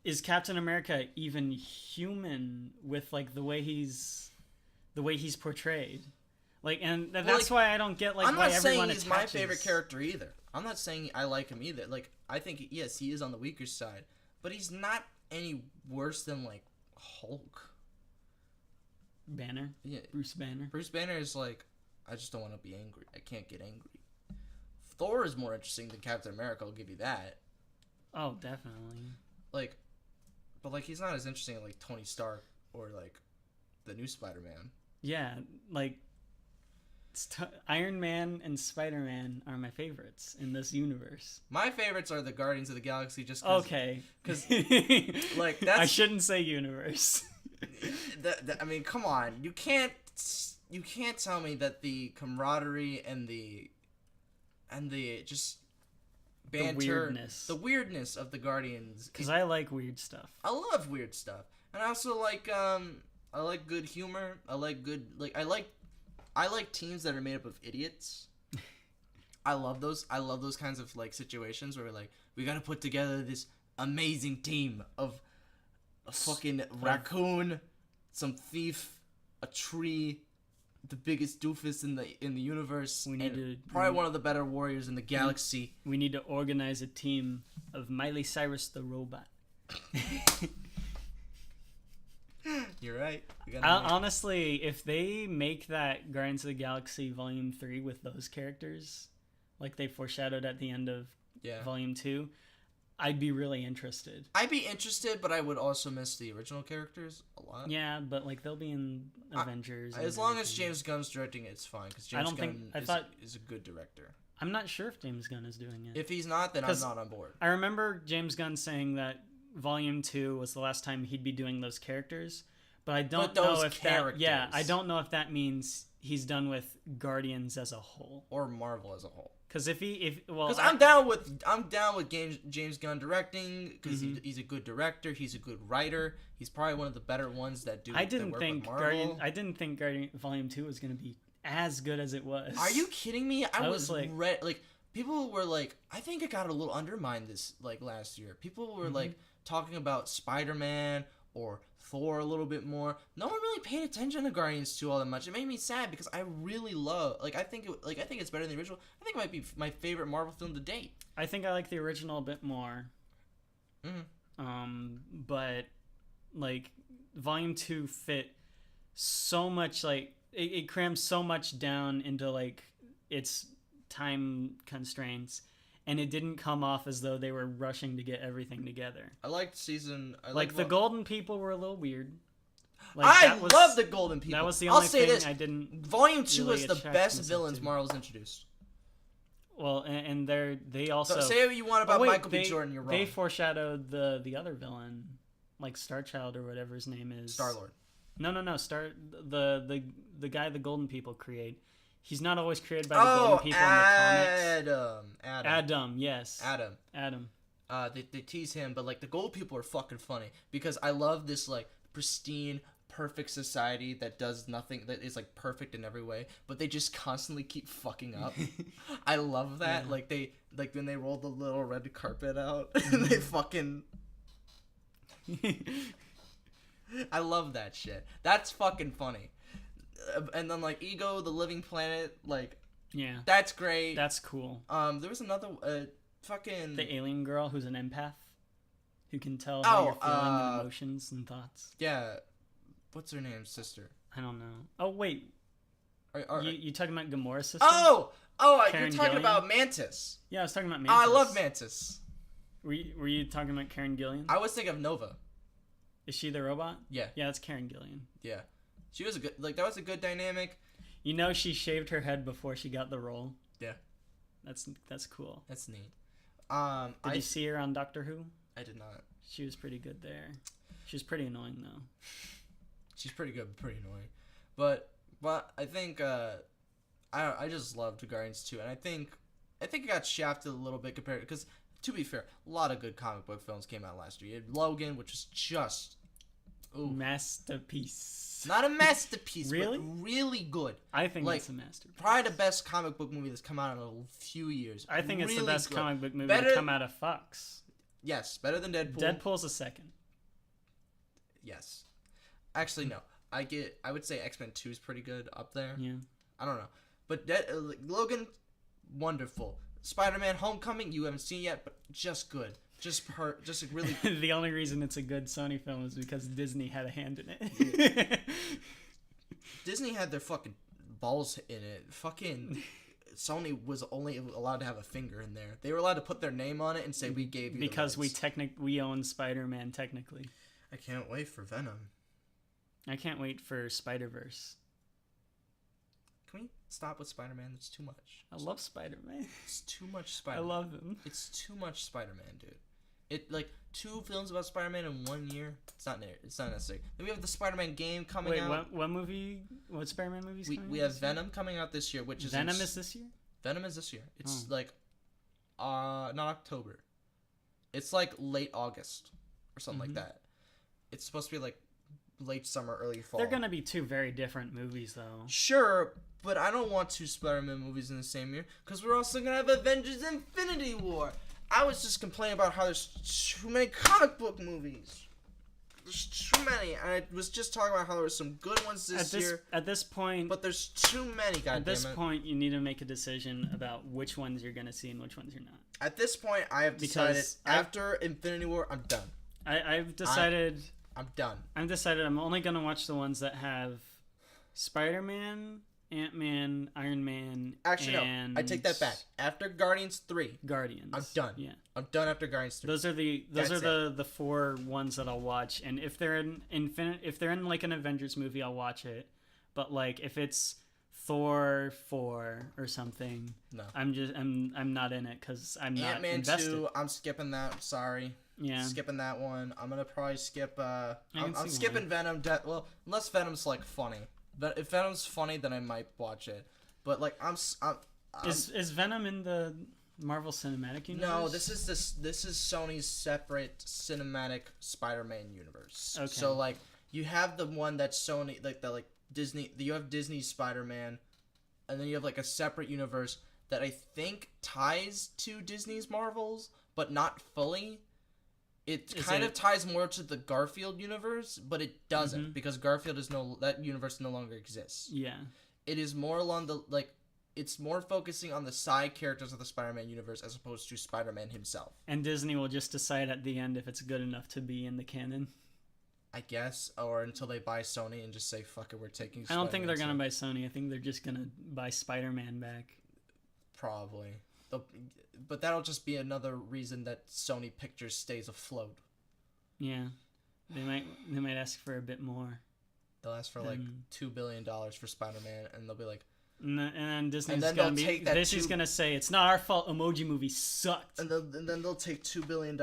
is Captain America even human with like the way he's portrayed? Like, and that's why I don't get like why everyone attaches. I'm not saying he's my favorite character either. I'm not saying I like him either. Like, I think, yes, he is on the weaker side, but he's not any worse than like Hulk. Banner? Yeah. Bruce Banner? Bruce Banner is like, I just don't want to be angry. I can't get angry. Thor is more interesting than Captain America, I'll give you that. Oh, definitely. Like, but like, he's not as interesting as like Tony Stark or like the new Spider-Man. Yeah, like Iron Man and Spider-Man are my favorites in this universe. My favorites are the Guardians of the Galaxy, just because like that's... I shouldn't say universe. I mean, come on, you can't tell me that the camaraderie and the just banter, the weirdness of the Guardians. Because I like weird stuff. I love weird stuff, and I also like I like good humor. I like teams that are made up of idiots. I love those kinds of like situations where like we gotta put together this amazing team of a fucking raccoon, some thief, a tree, the biggest doofus in the universe, probably one of the better warriors in the galaxy. We need to organize a team of Miley Cyrus the robot. You're right. Honestly, if they make that Guardians of the Galaxy Volume 3 with those characters, like they foreshadowed at the end of Volume 2, I'd be really interested. I'd be interested, but I would also miss the original characters a lot. Yeah, but like they'll be in Avengers. As long as James Gunn's directing it, it's fine, because James Gunn is a good director. I'm not sure if James Gunn is doing it. If he's not, then I'm not on board. I remember James Gunn saying that Volume 2 was the last time he'd be doing those characters, but I don't know if I don't know if that means he's done with Guardians as a whole or Marvel as a whole. Because I'm down with James Gunn directing, because he's a good director, he's a good writer, he's probably one of the better ones that do. I didn't think Guardian Volume 2 was going to be as good as it was. Are you kidding me? I was like people were like, I think it got a little undermined this like last year. People were like talking about Spider-Man or Thor a little bit more. No one really paid attention to Guardians 2 all that much. It made me sad because I really love, I think it's better than the original. I think it might be my favorite Marvel film to date. I think I like the original a bit more. But like Volume 2 fit so much, like it crams so much down into like its time constraints, and it didn't come off as though they were rushing to get everything together. I liked season. The Golden People were a little weird. I love the Golden People. That was the only thing I didn't. Volume 2 really is the best villains Marvel's introduced. Well, and they also say what you want about Michael B. Jordan. You're wrong. They foreshadowed the other villain, like Starchild or whatever his name is. Star-Lord. No. The guy the Golden People create. He's not always created by the Golden People in the comics. Adam. Yes. Adam. They tease him, but like the Golden People are fucking funny because I love this like pristine, perfect society that does nothing, that is like perfect in every way, but they just constantly keep fucking up. I love that. Yeah. Like when they roll the little red carpet out and they fucking. I love that shit. That's fucking funny. And then like Ego, the Living Planet, like yeah, that's great. That's cool. There was another fucking the alien girl who's an empath who can tell how you're feeling and emotions and thoughts. Yeah, what's her name? Sister. I don't know. Oh wait, you talking about Gamora's sister? Oh, you're talking Gillian? about Mantis. Yeah, I was talking about Mantis. Oh, I love Mantis. Were you talking about Karen Gillian? I was thinking of Nova. Is she the robot? Yeah. Yeah, that's Karen Gillian. Yeah. She was that was a good dynamic. You know, she shaved her head before she got the role. Yeah. That's cool. That's neat. Did you see her on Doctor Who? I did not. She was pretty good there. She was pretty annoying though. She's pretty good, but pretty annoying. But I think I just loved Guardians 2, and I think it got shafted a little bit compared, because to be fair, a lot of good comic book films came out last year. You had Logan, which is just masterpiece. Not a masterpiece, really? But really good. I think it's a masterpiece. Probably the best comic book movie that's come out in a few years. I think really it's the best good. comic book movie to come out of Fox. Yes, better than Deadpool. Deadpool's a second. Yes. Actually, no. I would say X-Men 2 is pretty good up there. Yeah. I don't know. But Logan, wonderful. Spider-Man Homecoming, you haven't seen yet, but just good. Just really. The only reason it's a good Sony film is because Disney had a hand in it. Yeah. Disney had their fucking balls in it. Fucking Sony was only allowed to have a finger in there. They were allowed to put their name on it and say, we gave you because the rights. we own Spider-Man technically. I can't wait for Venom. I can't wait for Spider-Verse. Can we stop with Spider-Man? It's too much. I love Spider-Man. It's too much Spider-Man. I love him. It's too much Spider-Man, dude. It like 2 films about Spider-Man in 1 year. It's not necessary. Then we have the Spider-Man game coming out. Wait, what movie? What Spider-Man movies? We have Venom coming out this year, which is Venom is this year. Venom is this year. It's like, not October. It's like late August or something like that. It's supposed to be like late summer, early fall. They're gonna be 2 very different movies, though. Sure, but I don't want 2 Spider-Man movies in the same year, because we're also gonna have Avengers: Infinity War. I was just complaining about how there's too many comic book movies. There's too many. And I was just talking about how there were some good ones this year. At this point... But there's too many, goddammit. At this point, you need to make a decision about which ones you're going to see and which ones you're not. At this point, I have decided, after Infinity War, I'm done. I've decided... I'm done. I've decided I'm only going to watch the ones that have Spider-Man, Ant-Man, Iron Man, Actually, and... no. I take that back. After Guardians 3. Guardians. I'm done. Yeah. I'm done after Guardians 3. Those are the 4 ones that I'll watch, and if they're in like an Avengers movie, I'll watch it. But like if it's Thor 4 or something, no. I'm not in it because I'm not Ant-Man invested. 2, I'm skipping that. Sorry. Yeah. Skipping that one. I'm gonna probably skip. I'm skipping Venom. Well, unless Venom's like funny. But if Venom's funny, then I might watch it. But like Is Venom in the Marvel Cinematic Universe? No, this is Sony's separate cinematic Spider-Man universe. Okay. So like you have the one that's Sony, like the Disney. You have Disney's Spider-Man, and then you have like a separate universe that I think ties to Disney's Marvels, but not fully. It kind of ties more to the Garfield universe, but it doesn't because Garfield that universe no longer exists. Yeah. It is more along it's more focusing on the side characters of the Spider-Man universe as opposed to Spider-Man himself. And Disney will just decide at the end if it's good enough to be in the canon. I guess, or until they buy Sony and just say, fuck it, we're taking Spider-Man. I don't think they're going to buy Sony. I think they're just going to buy Spider-Man back. Probably. but that'll just be another reason that Sony Pictures stays afloat. Yeah, they might ask for a bit more. They'll ask for like $2 billion for Spider-Man, and they'll be like, and then Disney's Disney's gonna say it's not our fault. Emoji Movie sucked. And then they'll take $2 billion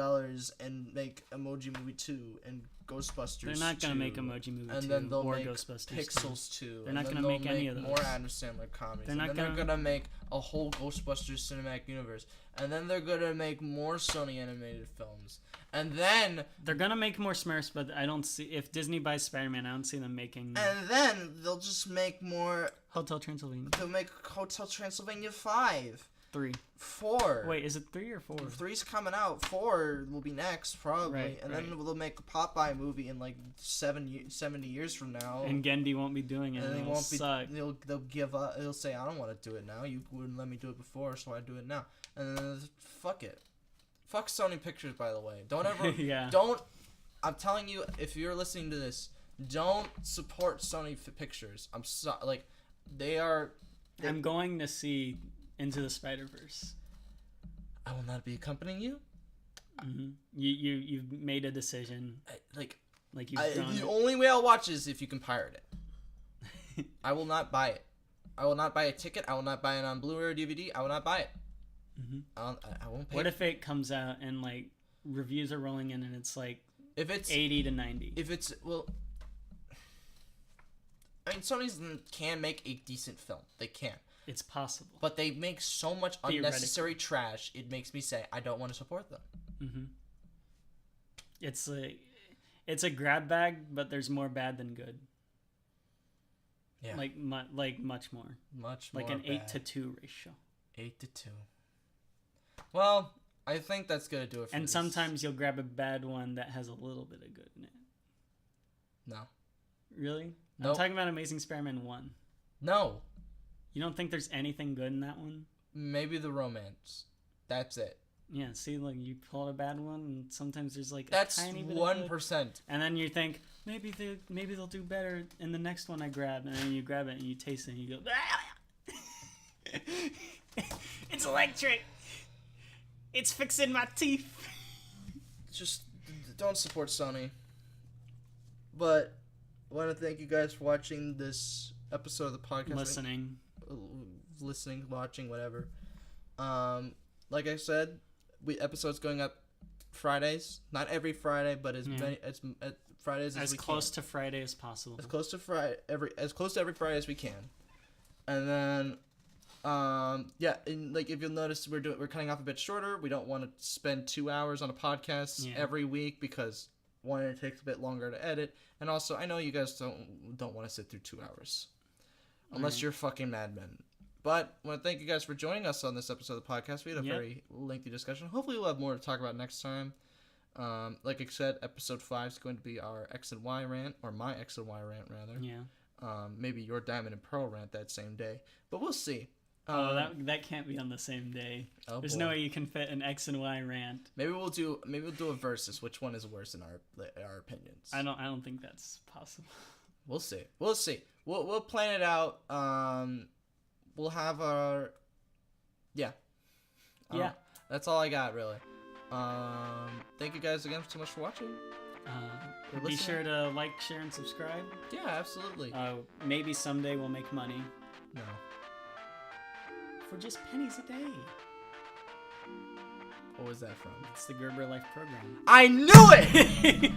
and make Emoji Movie 2 and Ghostbusters. They're not gonna 2, make Emoji Movie 2 and then they'll or make Ghostbusters Pixels 2. They're not gonna make any of those. More Adam Sandler comedies. They're gonna make a whole Ghostbusters cinematic universe, and then they're gonna make more Sony animated films, and then they're gonna make more Smurfs. But I don't see if Disney buys Spider-Man. I don't see them making. And then they'll just make more Hotel Transylvania. They'll make Hotel Transylvania 5. 3. 4. Wait, is it 3 or 4? 3's coming out. 4 will be next, probably. Then they'll make a Popeye movie in like 70 years from now. And Gendy won't be doing it. And they won't suck. They'll give up. They'll say, I don't want to do it now. You wouldn't let me do it before, so I do it now. And then fuck it. Fuck Sony Pictures, by the way. Don't ever. Yeah. Don't. I'm telling you, if you're listening to this, don't support Sony Pictures. They are. I'm going to see Into the Spider-Verse. I will not be accompanying you. Mm-hmm. You've made a decision. The only way I'll watch is if you can pirate it. I will not buy it. I will not buy a ticket. I will not buy it on Blu-ray or DVD. I will not buy it. Mm-hmm. I won't pay. What if it comes out and like reviews are rolling in and it's like if it's 80 to 90? If it's I mean, Sony's can make a decent film. They can. It's possible. But they make so much unnecessary trash, it makes me say, I don't want to support them. Mm-hmm. It's a grab bag, but there's more bad than good. Yeah. Like much more. Much more like an bad. 8-to-2 ratio. 8-to-2. Well, I think that's going to do it for And this. sometimes you'll grab a bad one that has a little bit of good in it. No. Really? Nope. I'm talking about Amazing Spider-Man 1. No. You don't think there's anything good in that one? Maybe the romance. That's it. Yeah, see, like you pull out a bad one, and sometimes there's like that's a tiny bit 1%. And then you think maybe they'll do better in the next one I grab, and then you grab it and you taste it and you go, it's electric. It's fixing my teeth. Just don't support Sony. But I want to thank you guys for watching this episode of the podcast. Listening, watching, whatever. Like I said, episodes going up Fridays. Not every Friday, but as many as Fridays as we can. As close to Friday as possible. As close to every Friday as we can. And then and like if you'll notice, we're cutting off a bit shorter. We don't want to spend 2 hours on a podcast every week because one, it takes a bit longer to edit, and also I know you guys don't want to sit through 2 hours unless you're fucking madmen. But I want to thank you guys for joining us on this episode of the podcast. We had a very lengthy discussion. Hopefully we'll have more to talk about next time. Like I said, episode 5 is going to be our X and Y rant, or my X and Y rant rather. Yeah. Maybe your Diamond and Pearl rant that same day, but we'll see. That can't be on the same day. There's no way you can fit an X and Y rant. Maybe we'll do a versus. Which one is worse in our opinions? I don't think that's possible. We'll see. We'll plan it out. We'll have our That's all I got really. Thank you guys again so much for watching. Be sure to like, share, and subscribe. Yeah, absolutely. Maybe someday we'll make money. No. For just pennies a day. What was that from? It's the Gerber Life program. I knew it!